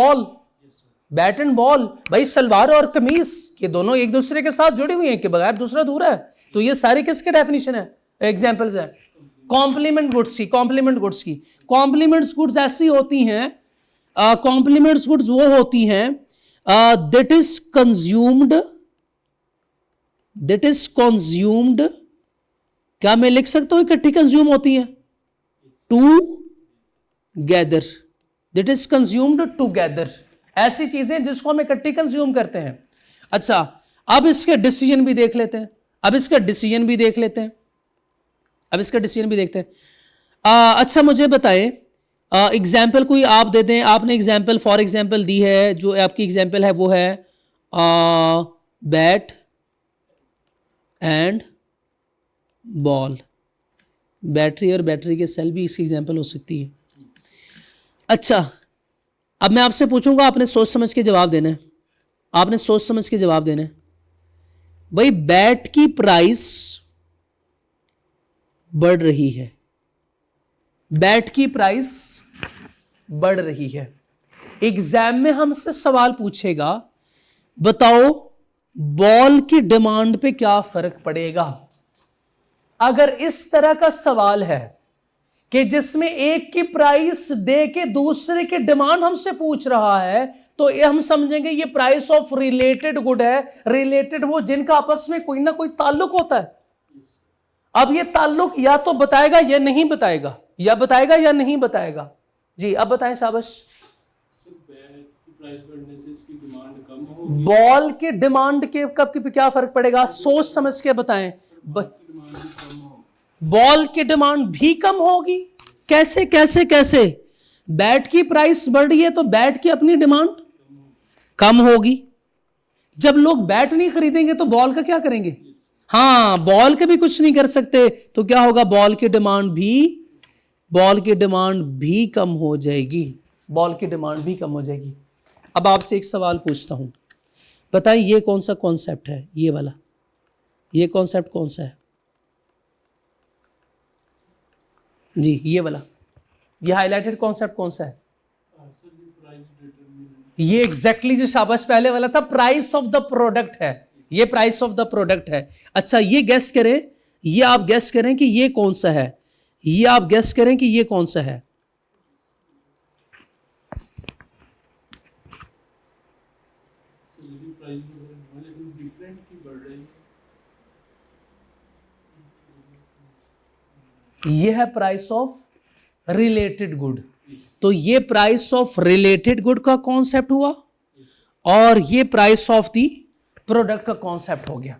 बॉल, भाई सलवार और कमीज, ये दोनों एक दूसरे के साथ जुड़ी हुई हैं कि बगैर दूसरा अधूरा है। तो ये सारी किसके डेफिनेशन है, एग्जांपल्स है? कॉम्प्लीमेंट गुड्स की। कॉम्प्लीमेंट्स गुड्स ऐसी होती हैं, कॉम्प्लीमेंट्स गुड्स वो होती हैं दैट इज कंज्यूम्ड। क्या मैं लिख सकता हूं इकट्ठी कंज्यूम होती है? Together, that is consumed together. ऐसी चीजें जिसको हम इकट्ठी कंज्यूम करते हैं। अच्छा, अब इसके डिसीजन भी देख लेते हैं। अच्छा मुझे बताएं, एग्जाम्पल कोई आप दे दें, आपने एग्जाम्पल फॉर एग्जाम्पल दी है, जो आपकी एग्जाम्पल है वो है बैट एंड बॉल। बैटरी और बैटरी के सेल भी इसकी एग्जाम्पल हो सकती है। अच्छा, अब मैं आपसे पूछूंगा, आपने सोच समझ के जवाब देना है, आपने सोच समझ के जवाब देना है। भाई बैट की प्राइस बढ़ रही है, बैट की प्राइस बढ़ रही है। एग्जाम में हमसे सवाल पूछेगा, बताओ बॉल की डिमांड पे क्या फर्क पड़ेगा। अगर इस तरह का सवाल है कि जिसमें एक की प्राइस दे के दूसरे की डिमांड हमसे पूछ रहा है, तो ये हम समझेंगे ये प्राइस ऑफ रिलेटेड गुड है। रिलेटेड वो जिनका आपस में कोई ना कोई ताल्लुक होता है। अब ये ताल्लुक या तो बताएगा या नहीं बताएगा, या बताएगा या नहीं बताएगा। जी अब बताएं शाबाश। बैट की प्राइस बढ़ने से इसकी डिमांड कम होगी। बॉल की डिमांड के कब की क्या फर्क पड़ेगा, सोच समझ के बताएं। डिमांड भी कम हो, बॉल की डिमांड भी कम होगी। कैसे कैसे कैसे? बैट की प्राइस बढ़ रही है तो बैट की अपनी डिमांड कम होगी। जब लोग बैट नहीं खरीदेंगे तो बॉल का क्या करेंगे? हाँ, बॉल के भी कुछ नहीं कर सकते, तो क्या होगा? बॉल की डिमांड भी कम हो जाएगी। बॉल की डिमांड भी कम हो जाएगी। अब आपसे एक सवाल पूछता हूं, बताइए ये कौन सा कॉन्सेप्ट है? ये वाला, ये कॉन्सेप्ट कौन सा है? जी ये वाला, ये हाईलाइटेड कॉन्सेप्ट कौन सा है? ये एग्जैक्टली जो शाबाश पहले वाला था, प्राइस ऑफ द प्रोडक्ट है। ये प्राइस ऑफ द प्रोडक्ट है। अच्छा ये गेस करें, ये आप गेस करें कि ये कौन सा है, ये आप गेस करें कि ये कौन सा है। सैलरी प्राइस लेकिन डिफरेंट की बढ़ रही है। ये है प्राइस ऑफ रिलेटेड गुड। तो ये प्राइस ऑफ रिलेटेड गुड का कॉन्सेप्ट हुआ और ये प्राइस ऑफ दी प्रोडक्ट का कॉन्सेप्ट हो गया।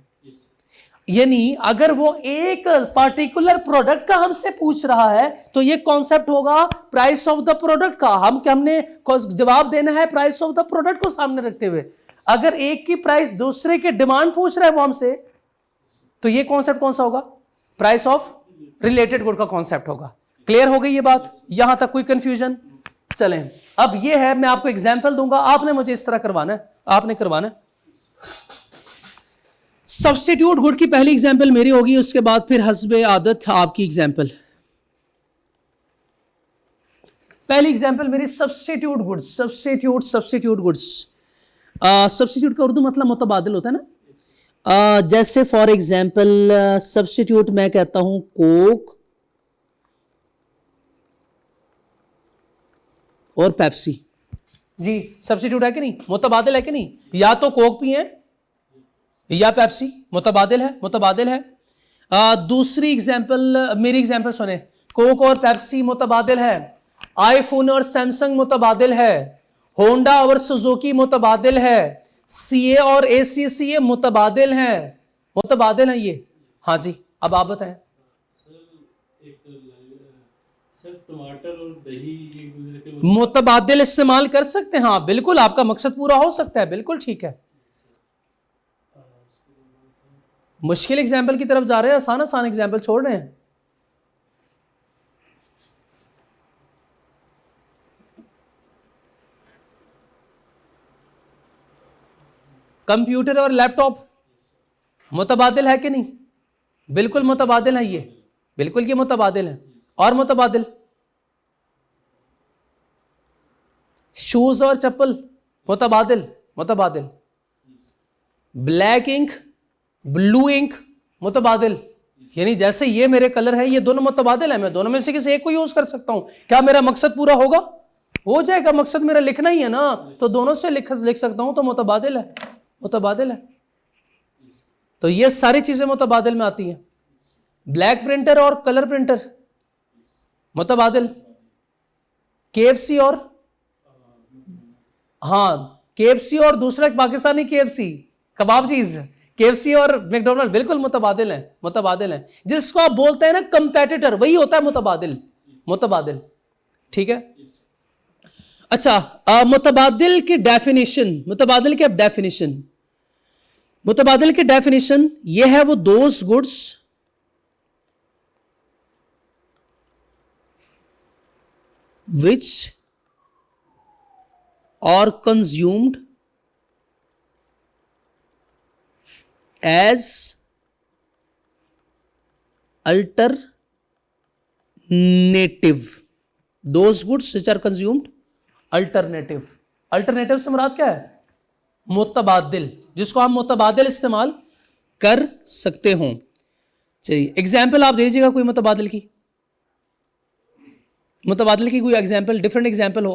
यानी अगर वो एक पार्टिकुलर प्रोडक्ट का हमसे पूछ रहा है तो ये कॉन्सेप्ट होगा प्राइस ऑफ द प्रोडक्ट का। हमने जवाब देना है प्राइस ऑफ द प्रोडक्ट को सामने रखते हुए। अगर एक की प्राइस दूसरे के डिमांड पूछ रहा है वो हमसे, तो ये कॉन्सेप्ट कौन सा होगा? प्राइस ऑफ रिलेटेड गुड का कॉन्सेप्ट होगा। क्लियर हो गई ये बात? यहां तक कोई कंफ्यूजन? चलें, अब ये है, मैं आपको एग्जाम्पल दूंगा, आपने मुझे इस तरह करवाना है, आपने करवाना है। सब्स्टिट्यूट गुड की पहली एग्जाम्पल मेरी होगी, उसके बाद फिर हस्बे आदत आपकी एग्जाम्पल। पहली एग्जाम्पल मेरी substitute goods. Substitute goods, substitute का उर्दू मतलब मुतबादिल होता है ना। जैसे फॉर एग्जाम्पल सब्स्टिट्यूट मैं कहता हूं कोक और पेप्सी। जी सब्स्टिट्यूट है कि नहीं? मुतबादिल है कि नहीं? या तो कोक पिए या पेप्सी, मुतबादिल है, मुतबादिल है। दूसरी एग्जाम्पल, मेरी एग्जाम्पल सुने, कोक और पेप्सी मुतबादिल है। आईफोन और सैमसंग मुतबादिल है। होंडा और सुजुकी मुतबादिल है। सीए और एसीसीए मुतबादिल है। मुतबादिल है ये। हाँ जी, अब आप बताएं। सर टमाटर और दही एक दूसरे के मुतबादिल इस्तेमाल कर सकते हैं। हाँ बिल्कुल, आपका मकसद पूरा हो सकता है, बिल्कुल ठीक है। मुश्किल एग्जाम्पल की तरफ जा रहे हैं, आसान आसान एग्जाम्पल छोड़ रहे हैं। कंप्यूटर और लैपटॉप मुतबादिल है कि नहीं? बिल्कुल मुतबादिल है ये, बिल्कुल ये मुतबादिल है। और मुतबादिल, शूज और चप्पल मुतबादिल, मुतबादिल। ब्लैक इंक, ब्लू इंक मुतबादिल। यानी जैसे ये मेरे कलर है, ये दोनों मुतबादिल है, मैं दोनों में से किसी एक को यूज कर सकता हूं। क्या मेरा मकसद पूरा होगा? हो जाएगा। मकसद मेरा लिखना ही है ना, तो दोनों से लिख सकता हूं, तो मुतबादिल है, मुतबादिल है। तो ये सारी चीजें मुतबादिल में आती हैं। ब्लैक प्रिंटर और कलर प्रिंटर मुतबादिल। केएफसी और, हाँ केएफसी और दूसरा पाकिस्तानी केएफसी कबाब चीज, केएफसी और मैकडॉनल्ड बिल्कुल मुतबादिल है, मुतबादिल है। जिसको आप बोलते हैं ना कंपेटिटर, वही होता है मुतबादिल, मुतबादिल। ठीक है। अच्छा, मुतबादिल की डेफिनेशन, मुतबादिल की अब डेफिनेशन, मुतबादिल की डेफिनेशन ये है, वो those goods which are consumed as alternative, those goods which are consumed alternative, alternative से मुराद क्या है? मुतबादिल, जिसको हम मुतबादिल इस्तेमाल कर सकते हो। चलिए एग्जाम्पल आप दे दीजिएगा कोई मुतबादिल की, मुतबादिल की कोई एग्जाम्पल, डिफरेंट एग्जाम्पल हो।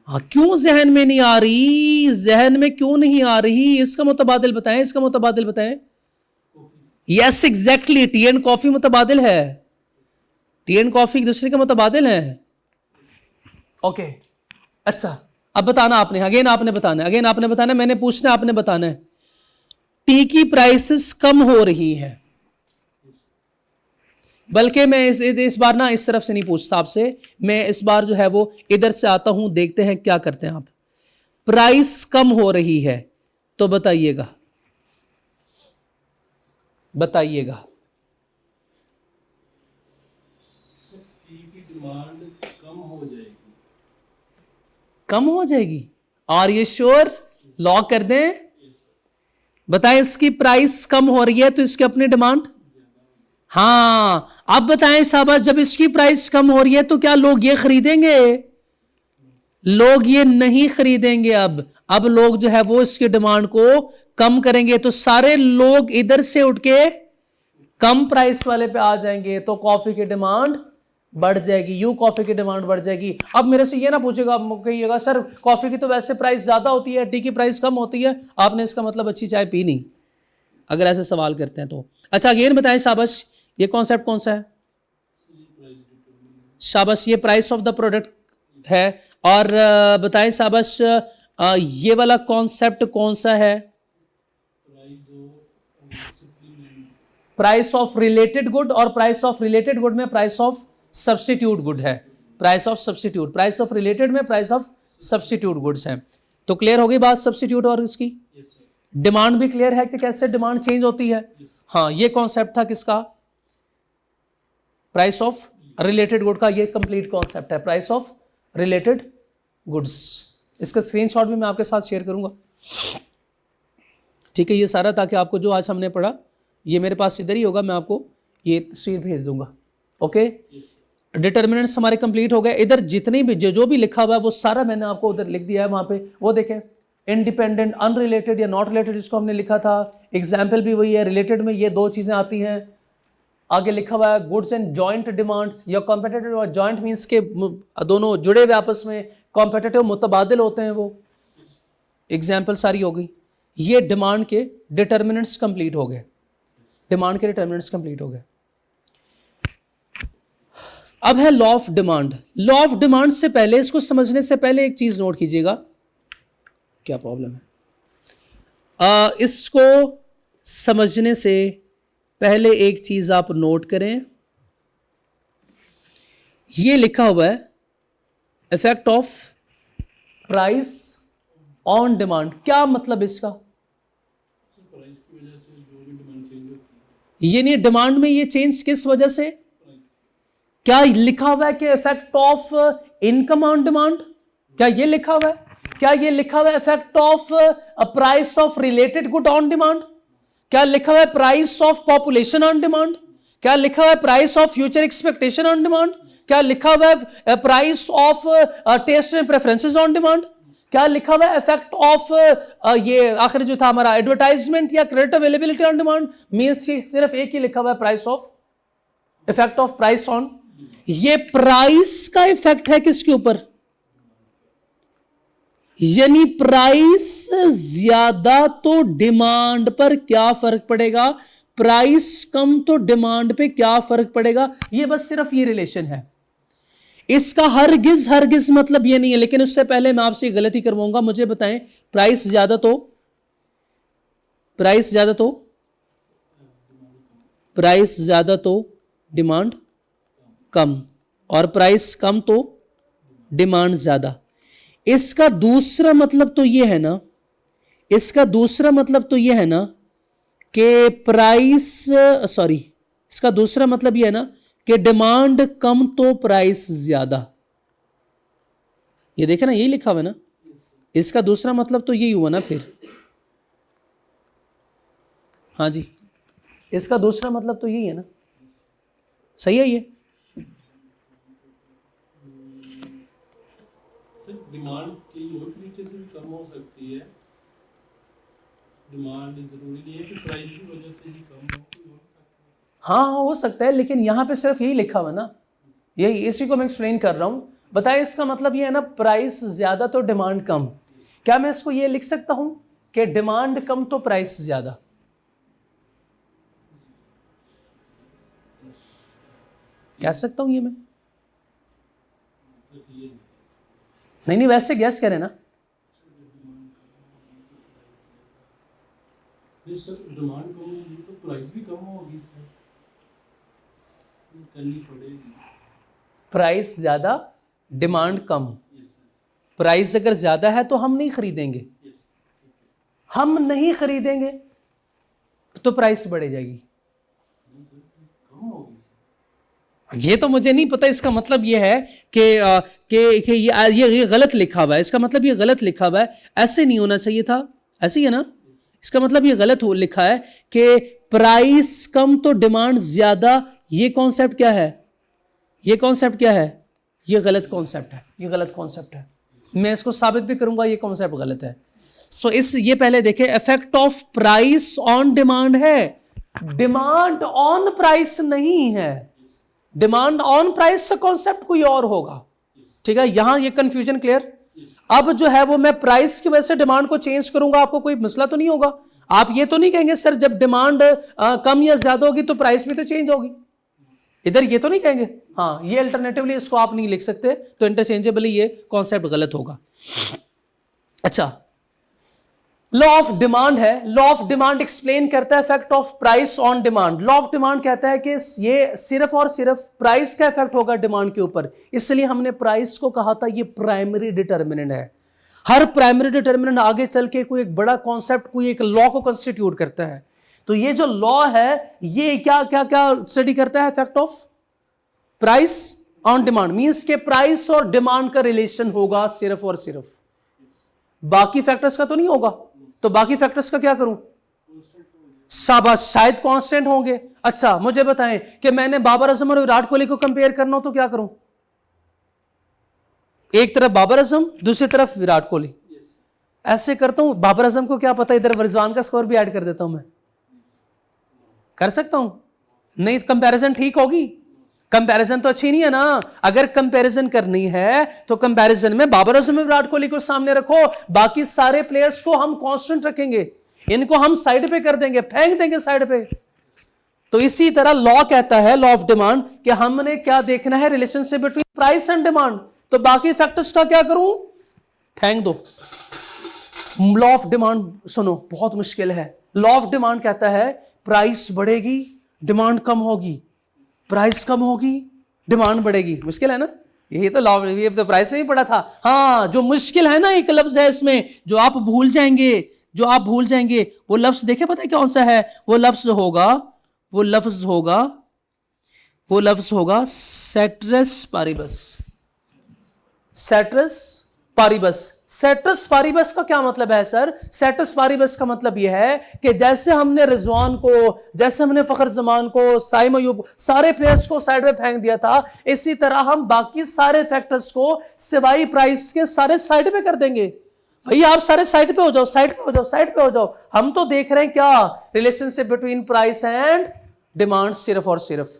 हाँ, क्यों जहन में नहीं आ रही? जहन में क्यों नहीं आ रही? इसका मुतबादिल बताएं, इसका मुतबादिल बताएं। Yes exactly, tea and coffee मुतबादिल है, टी एंड कॉफी एक दूसरे के मुतबादिल है। ओके अच्छा, अब बताना आपने, अगेन आपने बताना है, अगेन आपने बताना है, मैंने पूछना आपने बताना है। टी की प्राइसेस कम हो रही है, बल्कि मैं इस बार ना इस तरफ से नहीं पूछता आपसे, मैं इस बार जो है वो इधर से आता हूं, देखते हैं क्या करते हैं आप। प्राइस कम हो रही है तो बताइएगा, बताइएगा। टी की डिमांड कम हो जाएगी। कम हो जाएगी? और ये श्योर? लॉक कर दें? बताएं, इसकी प्राइस कम हो रही है तो इसकी अपनी डिमांड, हाँ अब बताएं शाबाश, जब इसकी प्राइस कम हो रही है तो क्या लोग ये खरीदेंगे? लोग ये नहीं खरीदेंगे। अब लोग जो है वो इसकी डिमांड को कम करेंगे, तो सारे लोग इधर से उठ के कम प्राइस वाले पे आ जाएंगे, तो कॉफी की डिमांड बढ़ जाएगी, यू कॉफी की डिमांड बढ़ जाएगी। अब मेरे से ये ना पूछेगा, कहिएगा सर कॉफी की तो वैसे प्राइस ज्यादा होती है, टी की प्राइस कम होती है, आपने इसका मतलब अच्छी चाय पी नहीं, अगर ऐसे सवाल करते हैं तो। अच्छा अगेन बताएं शाबाश, ये कॉन्सेप्ट कौन सा है? शाबाश, ये प्राइस ऑफ द प्रोडक्ट है। और बताएं शाबाश, ये वाला कॉन्सेप्ट कौन सा है? प्राइस ऑफ रिलेटेड गुड, और प्राइस ऑफ रिलेटेड गुड में प्राइस ऑफ सब्स्टिट्यूट गुड है, price of substitute, price of related में प्राइस ऑफ सब्स्टिट्यूट गुड्स है। तो क्लियर हो गई बात सब्स्टिट्यूट और इसकी। डिमांड भी क्लियर है कि कैसे डिमांड चेंज होती है। हाँ, ये कॉन्सेप्ट था किसका? प्राइस ऑफ रिलेटेड गुड का, ये कंप्लीट कॉन्सेप्ट है, प्राइस ऑफ रिलेटेड गुड्स। इसका स्क्रीनशॉट भी मैं आपके साथ शेयर करूंगा, ठीक है। ये सारा ताकि आपको जो आज हमने पढ़ा ये मेरे पास इधर ही होगा, मैं आपको ये तस्वीर भेज दूंगा। ओके, डिटर्मिनेंट्स हमारे कंप्लीट हो गए। इधर जितने भी जो भी लिखा हुआ है वो सारा मैंने आपको उधर लिख दिया है, वहां पे वो देखें, इंडिपेंडेंट, अनरिलेटेड या नॉट रिलेटेड जिसको हमने लिखा था, एग्जाम्पल भी वही है। रिलेटेड में ये दो चीजें आती हैं, आगे लिखा हुआ है गुड्स एंड जॉइंट डिमांड्स या कॉम्पिटिटिव, और जॉइंट मीन्स के दोनों जुड़े हुए आपस में, कॉम्पिटिटिव मुतबादिल होते हैं वो। एग्जाम्पल सारी हो गई। ये डिमांड के डिटर्मिनेंट्स कंप्लीट हो गए, डिमांड के डिटर्मिनेंट्स कंप्लीट हो गए। अब है law of demand. Law of demand से पहले, इसको समझने से पहले एक चीज नोट कीजिएगा, क्या प्रॉब्लम है। इसको समझने से पहले एक चीज आप नोट करें, ये लिखा हुआ है effect of price on demand. क्या मतलब इसका? प्राइस की वजह से जो भी डिमांड चेंज होती है। ये नहीं, डिमांड में ये चेंज किस वजह से? क्या लिखा हुआ है कि effect of income on demand? क्या ये लिखा हुआ है? क्या ये लिखा हुआ है effect of price of related good on demand? क्या लिखा हुआ है price of population on demand? क्या लिखा हुआ है price of future expectation on demand? क्या लिखा हुआ है price of taste and preferences on demand? क्या लिखा हुआ है इफेक्ट ऑफ ये आखिर जो था हमारा एडवर्टाइजमेंट या credit availability on demand? Means सिर्फ एक ही लिखा हुआ है price of, effect of price on. ये प्राइस का इफेक्ट है किसके ऊपर? यानी प्राइस ज्यादा तो डिमांड पर क्या फर्क पड़ेगा, प्राइस कम तो डिमांड पे क्या फर्क पड़ेगा। ये बस सिर्फ ये रिलेशन है, इसका हरगिज मतलब ये नहीं है। लेकिन उससे पहले मैं आपसे गलती करवाऊंगा, मुझे बताएं, प्राइस ज्यादा तो प्राइस ज्यादा तो डिमांड कम और प्राइस कम तो डिमांड ज्यादा। इसका दूसरा मतलब तो ये है ना, इसका दूसरा मतलब तो ये है ना कि प्राइस इसका दूसरा मतलब ये है ना कि डिमांड कम तो प्राइस ज्यादा। ये देखे ना, यही लिखा हुआ है ना, इसका दूसरा मतलब तो यही हुआ ना फिर। हाँ जी, इसका दूसरा मतलब तो यही है ना, सही है ये। डिमांड कई और तरीके से भी कम हो सकती है, डिमांड जरूरी नहीं है कि प्राइस की वजह से ही कम हो। हाँ हो सकता है, लेकिन यहां पे सिर्फ यही लिखा हुआ है ना, यही इसी को मैं एक्सप्लेन कर रहा हूं। बताए, इसका मतलब ये है ना प्राइस ज्यादा तो डिमांड कम। क्या मैं इसको ये लिख सकता हूं कि डिमांड कम तो प्राइस ज्यादा? कह सकता हूं ये मैं? नहीं, वैसे गैस करें ना। सर डिमांड कम होगी तो प्राइस भी कम होगी सर, करनी पड़ेगी। प्राइस ज्यादा डिमांड कम। प्राइस अगर ज्यादा है तो हम नहीं खरीदेंगे, हम नहीं खरीदेंगे तो प्राइस बढ़ जाएगी। ये तो मुझे नहीं पता, इसका मतलब ये है कि ये गलत लिखा हुआ है, इसका मतलब ये गलत लिखा हुआ है, ऐसे नहीं होना चाहिए था, ऐसे ही है ना। इसका मतलब ये गलत लिखा है कि प्राइस कम तो डिमांड ज्यादा। ये कॉन्सेप्ट क्या है, ये कॉन्सेप्ट क्या है? ये गलत कॉन्सेप्ट है, ये गलत कॉन्सेप्ट है। मैं इसको साबित भी करूंगा ये कॉन्सेप्ट गलत है। ये पहले देखें, effect of price on demand है, डिमांड ऑन प्राइस नहीं है। डिमांड ऑन प्राइस से कॉन्सेप्ट कोई और होगा, ठीक है। यहां ये कंफ्यूजन क्लियर। अब जो है वो मैं प्राइस की वजह से डिमांड को चेंज करूंगा, आपको कोई मसला तो नहीं होगा। आप ये तो नहीं कहेंगे सर जब डिमांड कम या ज्यादा होगी तो प्राइस भी तो चेंज होगी, इधर ये तो नहीं कहेंगे। हाँ, ये अल्टरनेटिवली इसको आप नहीं लिख सकते, तो इंटरचेंजेबली ये कॉन्सेप्ट गलत होगा। अच्छा, लॉ ऑफ डिमांड है। लॉ ऑफ डिमांड एक्सप्लेन करता है effect of price on demand. Law of demand कहता है कि ये सिर्फ और सिर्फ प्राइस का इफेक्ट होगा डिमांड के ऊपर, इसलिए हमने प्राइस को कहा था ये प्राइमरी डिटर्मिनेंट है। हर प्राइमरी डिटर्मिनेंट आगे चल के कोई एक बड़ा कॉन्सेप्ट, कोई एक लॉ को कंस्टिट्यूट करता है। तो ये जो लॉ है ये क्या क्या क्या स्टडी करता है? Effect of price on demand, means के प्राइस और डिमांड का रिलेशन होगा सिर्फ और सिर्फ, बाकी फैक्टर्स का तो नहीं होगा। तो बाकी फैक्टर्स का क्या करूं? शाबाश, शायद कांस्टेंट होंगे। अच्छा मुझे बताएं कि मैंने बाबर आजम और विराट कोहली को कंपेयर करना हो तो क्या करूं? एक तरफ बाबर आजम, दूसरी तरफ विराट कोहली, ऐसे करता हूं। बाबर आजम को क्या पता, इधर रिजवान का स्कोर भी ऐड कर देता हूं मैं, कर सकता हूं? नहीं, कंपैरिजन ठीक होगी? कंपैरिजन तो अच्छी नहीं है ना। अगर कंपैरिजन करनी है तो कंपैरिजन में बाबर आजम और विराट कोहली को सामने रखो, बाकी सारे प्लेयर्स को हम कांस्टेंट रखेंगे, इनको हम साइड पे कर देंगे, फेंक देंगे साइड पे। तो इसी तरह लॉ कहता है, लॉ ऑफ डिमांड, कि हमने क्या देखना है? Relationship between price and demand. तो बाकी फैक्टर्स का क्या करूं? फेंक दो। लॉ ऑफ डिमांड सुनो, बहुत मुश्किल है। लॉ ऑफ डिमांड कहता है प्राइस बढ़ेगी डिमांड कम होगी, प्राइस कम होगी डिमांड बढ़ेगी। मुश्किल है ना, यही तो लॉ, ये तो प्राइस में ही पढ़ा था। हाँ, जो मुश्किल है ना एक लफ्ज है इसमें, जो आप भूल जाएंगे, जो आप भूल जाएंगे, वो लफ्ज देखे पता है कौन सा है? वो लफ्ज होगा सेट्रस पारिबस। सेट्रस पारिबस। सेट्रस पारिबस का क्या मतलब है सर? सेट्रस पारिबस का मतलब यह है कि जैसे हमने रिजवान को, जैसे हमने फखर जमान को, साइम अयूब, सारे प्लेयर्स को साइड में फेंक दिया था, इसी तरह हम बाकी सारे फैक्टर्स को सिवाय प्राइस के सारे साइड में कर देंगे। भैया आप सारे साइड पे हो जाओ, साइड पे हो जाओ, साइड पे हो जाओ। हम तो देख रहे हैं क्या? Relationship between price and demand, सिर्फ और सिर्फ।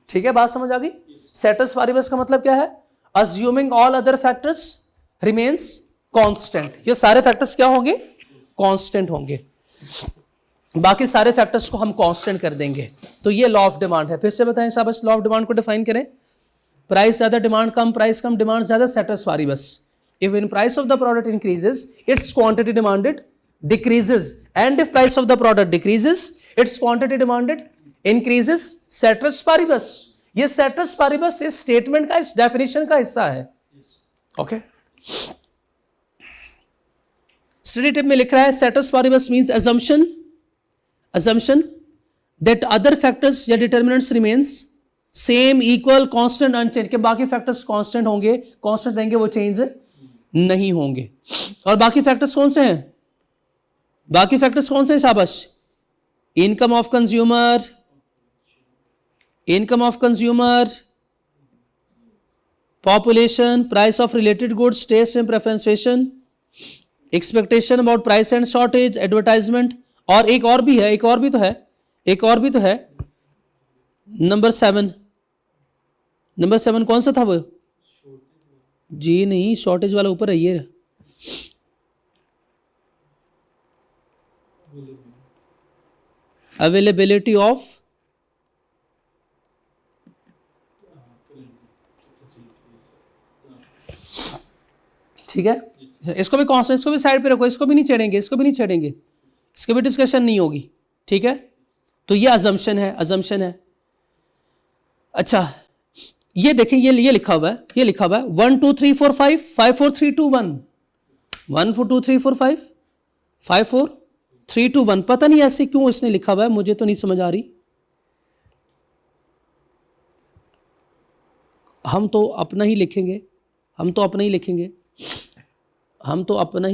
ठीक है, बात समझ आ गई? सेट्रस पारिबस का मतलब क्या है? Assuming all other factors remains constant. ये सारे फैक्टर्स क्या होंगे? कांस्टेंट होंगे, बाकी सारे फैक्टर्स को हम कांस्टेंट कर देंगे। तो ये लॉ ऑफ डिमांड है। फिर से बताएं साहब, लॉ ऑफ डिमांड को डिफाइन करें। प्राइस ज्यादा डिमांड कम, प्राइस कम डिमांड ज्यादा, citrus पारिबस। If when price of the product increases, its quantity demanded decreases, and if price of the product decreases, its quantity demanded increases, ceteris paribus. ये sets पारिबस इस statement का, इस definition का हिस्सा है। Okay, study tip में लिख रहा है ceteris paribus means assumption that other factors या determinants remains same, equal, constant, unchanged, के बाकी फैक्टर्स कांस्टेंट होंगे, कांस्टेंट रहेंगे, वो चेंज नहीं होंगे। और बाकी फैक्टर्स कौन से हैं? बाकी फैक्टर्स कौन से हैं शाबाश? Income of consumer, population, price of related goods, taste and preferences, expectation about price and shortage, advertisement, और एक और भी तो है नंबर 7 कौन सा था वो? जी नहीं, शॉर्टेज वाला ऊपर है, ये अवेलेबिलिटी ऑफ, ठीक है, इसको भी कौन सा, इसको भी साइड पे रखो, इसको भी नहीं छेड़ेंगे, इसको भी डिस्कशन नहीं होगी, ठीक है। तो ये अजम्पशन है। अच्छा, ये देखें, ये लिखा हुआ है 1 2 3 4 5 5 4 3 2 1 1 4 2 3 4 5 5 4 3 2 1। पता नहीं ऐसे क्यों इसने लिखा हुआ है, मुझे तो नहीं समझ आ रही। हम तो अपना ही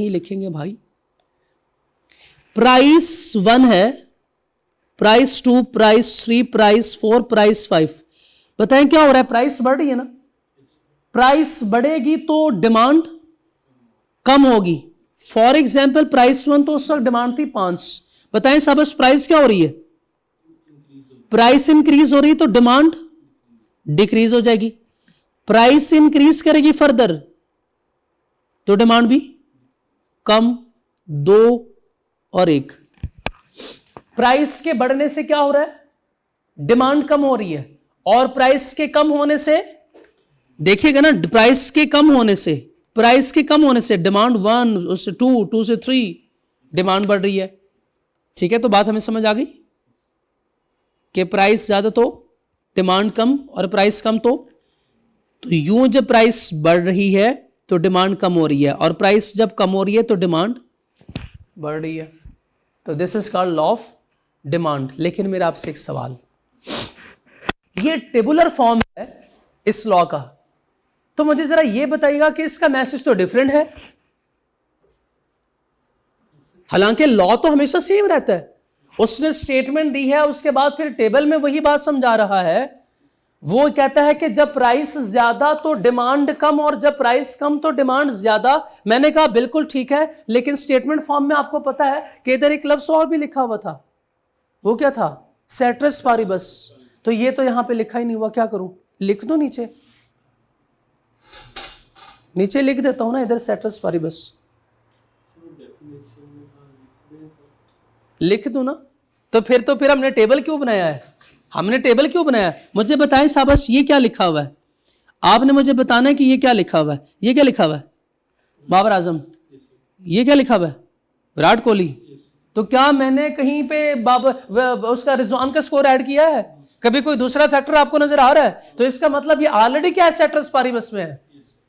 लिखेंगे भाई। प्राइस 1 है, प्राइस 2, प्राइस 3, प्राइस 4, प्राइस 5। बताएं क्या हो रहा है? प्राइस बढ़ रही है ना, प्राइस बढ़ेगी तो डिमांड कम होगी। फॉर एग्जाम्पल प्राइस 1 तो उस वक्त डिमांड थी 5, बताएं सब प्राइस क्या हो रही है? प्राइस इंक्रीज हो रही है तो डिमांड डिक्रीज हो जाएगी। प्राइस इंक्रीज करेगी फर्दर तो डिमांड भी कम, 2 और 1। प्राइस के बढ़ने से क्या हो रहा है? डिमांड कम हो रही है, और प्राइस के कम होने से, देखिएगा ना, प्राइस के कम होने से डिमांड 1 उससे 2 से 3 डिमांड बढ़ रही है। ठीक है, तो बात हमें समझ आ गई कि प्राइस ज्यादा तो डिमांड कम, और प्राइस कम तो यूं जब प्राइस बढ़ रही है तो डिमांड कम हो रही है, और प्राइस जब कम हो रही है तो डिमांड बढ़ रही है। तो this is called law of demand. लेकिन मेरा आपसे एक सवाल, ये टेबुलर फॉर्म है इस लॉ का, तो मुझे जरा ये बताइएगा कि इसका मैसेज तो डिफरेंट है। हालांकि लॉ तो हमेशा सेम रहता है, उसने स्टेटमेंट दी है, उसके बाद फिर टेबल में वही बात समझा रहा है। वो कहता है कि जब प्राइस ज्यादा तो डिमांड कम, और जब प्राइस कम तो डिमांड ज्यादा। मैंने कहा बिल्कुल ठीक है, लेकिन स्टेटमेंट फॉर्म में आपको पता है कि इधर एक लफ्ज और भी लिखा हुआ था, वो क्या था? सेट्रस पारिबस। तो ये तो यहां पे लिखा ही नहीं हुआ, क्या करूं? लिख दो नीचे लिख देता हूं ना, इधर सेट्रस पारिबस लिख दो ना। तो फिर हमने टेबल क्यों बनाया है? मुझे बताएं शाबाश, ये क्या लिखा हुआ है? आपने मुझे बताना है कि ये क्या लिखा हुआ है। बाबर आजम, ये क्या लिखा हुआ है? विराट कोहली। तो क्या मैंने कहीं पे उसका रिजवान का स्कोर ऐड किया है? कभी कोई दूसरा फैक्टर आपको नजर आ रहा है? तो इसका मतलब ये ऑलरेडी क्या है? सेट्रस पारिबस में है।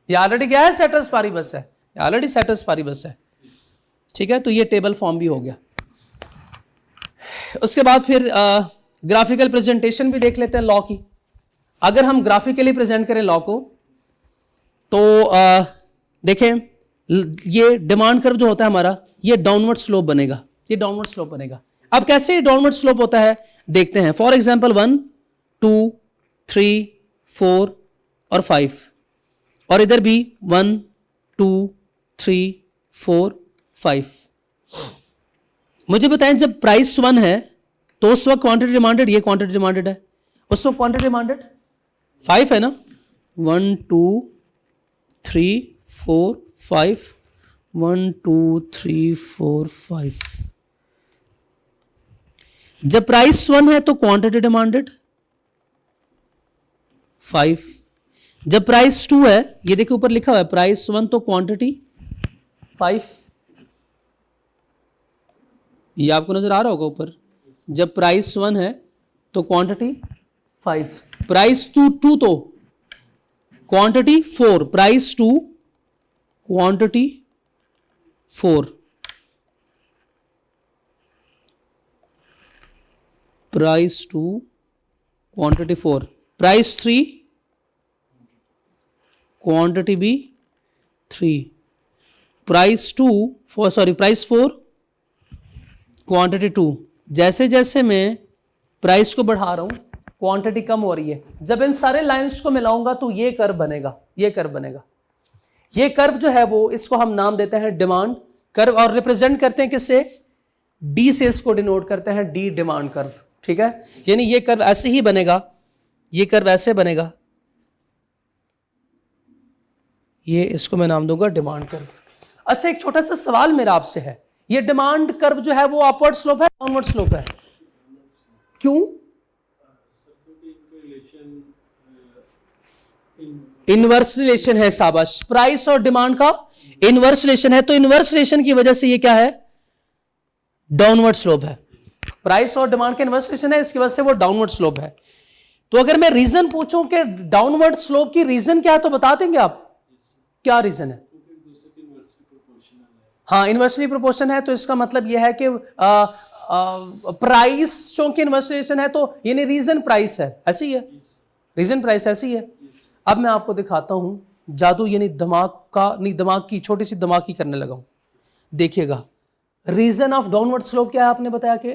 ये ऑलरेडी क्या है? सेट्रस पारिबस है। ऑलरेडी सेट्रस पारिबस है। ठीक है, तो ये टेबल फॉर्म भी हो गया। उसके बाद फिर ग्राफिकल प्रेजेंटेशन भी देख लेते हैं लॉ की। अगर हम ग्राफिकली प्रेजेंट करें लॉ को, तो देखें, ये डिमांड कर्व जो होता है हमारा, ये डाउनवर्ड स्लोप बनेगा। अब कैसे डाउनवर्ड स्लोप होता है देखते हैं। फॉर एग्जांपल 1 2 3 4 और 5, और इधर भी 1 2 3 4 5। मुझे बताएं, जब प्राइस 1 है तो उस वक्त क्वांटिटी डिमांडेड, ये क्वांटिटी डिमांडेड है, उस वक्त क्वांटिटी डिमांडेड 5 है ना। 1 2 3 4 5 1 2 3 4 5। जब प्राइस 1 है तो क्वांटिटी डिमांडेड 5। जब प्राइस 2 है, ये देखिए ऊपर लिखा हुआ है प्राइस 1 तो क्वांटिटी 5। ये आपको नजर आ रहा होगा ऊपर। जब प्राइस 1 है तो क्वांटिटी 5। प्राइस टू तो quantity 4, price two quantity 4, price two quantity 4, price 3 quantity भी 3, प्राइस 4 क्वांटिटी 2। जैसे जैसे मैं प्राइस को बढ़ा रहा हूं क्वांटिटी कम हो रही है। जब इन सारे लाइंस को मिलाऊंगा तो ये कर्व बनेगा, ये कर्व बनेगा। ये कर्व जो है वो, इसको हम नाम देते हैं डिमांड कर्व और रिप्रेजेंट करते हैं किससे? डी से इसको डिनोट करते हैं, डी डिमांड कर्व। ठीक है, यानी ये कर्व ऐसे ही बनेगा, ये कर्व ऐसे बनेगा, ये इसको मैं नाम दूंगा डिमांड कर्व। अच्छा, एक छोटा सा सवाल मेरा आपसे है, ये डिमांड कर्व जो है वो अपवर्ड स्लोप है डाउनवर्ड स्लोप है? क्यों? इनवर्स रिलेशन है, शाबाश। प्राइस और डिमांड का इनवर्स रिलेशन है, तो इनवर्स रिलेशन की वजह से ये क्या है? डाउनवर्ड स्लोप है। प्राइस और डिमांड का इनवर्स रिलेशन है, इसकी वजह से वो डाउनवर्ड स्लोप है। तो अगर मैं रीजन पूछूं कि डाउनवर्ड स्लोप की रीजन क्या है, तो बता देंगे आप क्या रीजन है? हाँ, इनवर्सली प्रोपोर्शन है, तो इसका मतलब यह है कि प्राइस चूंकि इनवर्स रिलेशन है तो यानी रीजन प्राइस है, ऐसी ही है, रीजन प्राइस ऐसी है। अब मैं आपको दिखाता हूं जादू, यानी दिमाग की छोटी सी दिमाग की करने लगा हूं। देखिएगा, रीजन ऑफ डाउनवर्ड स्लोप क्या है? आपने बताया कि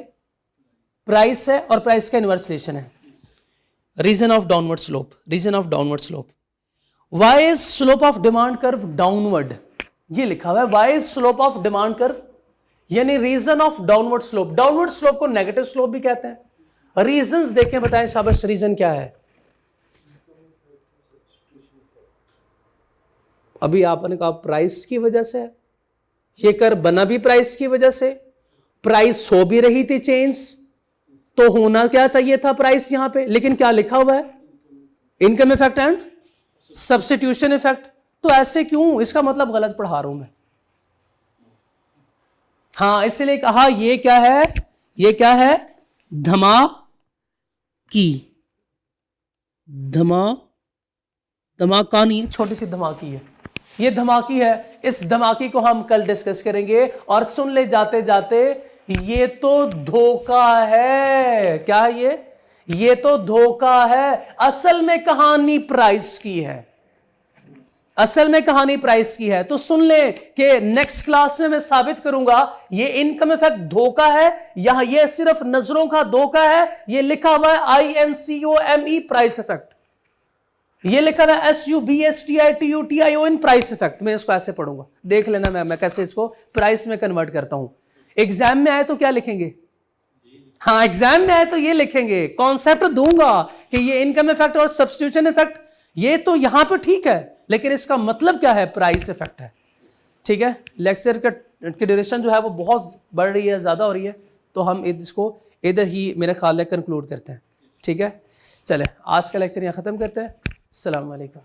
प्राइस है और प्राइस का इनवर्स रिलेशन है। Reason of downward slope, reason of downward slope, why is slope of demand curve downward, ये लिखा हुआ है। Why is slope of demand curve, यानी reason of downward slope. Downward slope को नेगेटिव स्लोप भी कहते हैं। रीजंस देखें, बताएं शाबाश, रीजन क्या है? अभी आपने कहा प्राइस की वजह से, ये कर्व बना भी प्राइस की वजह से, प्राइस हो भी रही थी चेंज, तो होना क्या चाहिए था? प्राइस यहां पे, लेकिन क्या लिखा हुआ है? Income effect and substitution effect. तो ऐसे क्यों? इसका मतलब गलत पढ़ा रहा हूं मैं। हाँ, इसलिए कहा ये क्या है? ये क्या है? धमाकी, धमाका नहीं है, छोटी सी धमाकी है, ये धमाकी है। इस धमाकी को हम कल डिस्कस करेंगे। और सुन ले जाते जाते, ये तो धोखा है। क्या है ये तो धोखा है। असल में कहानी प्राइस की है, असल में कहानी प्राइस की है। तो सुन ले कि नेक्स्ट क्लास में मैं साबित करूंगा ये इनकम इफेक्ट धोखा है, यहां ये सिर्फ नजरों का धोखा है। ये लिखा हुआ है INCOME प्राइस इफेक्ट, ये लिखा हुआ है SUBSTITUTION प्राइस इफेक्ट। मैं इसको ऐसे पढ़ूंगा, देख लेना मैं कैसे इसको प्राइस में कन्वर्ट करता हूं। एग्जाम में आए तो क्या लिखेंगे? हाँ, एग्जाम में आए तो ये लिखेंगे, कॉन्सेप्ट दूंगा कि ये इनकम इफेक्ट और सब्स्टिट्यूशन इफेक्ट, ये तो यहां पर ठीक है, लेकिन इसका मतलब क्या है? प्राइस इफेक्ट है। ठीक है, लेक्चर की ड्यूरेशन जो है वो बहुत बढ़ रही है, ज्यादा हो रही है, तो हम इसको इधर ही मेरे ख्याल में कंक्लूड करते हैं। ठीक है, चले आज का लेक्चर यहां खत्म करते हैं। अस्सलाम वालेकुम।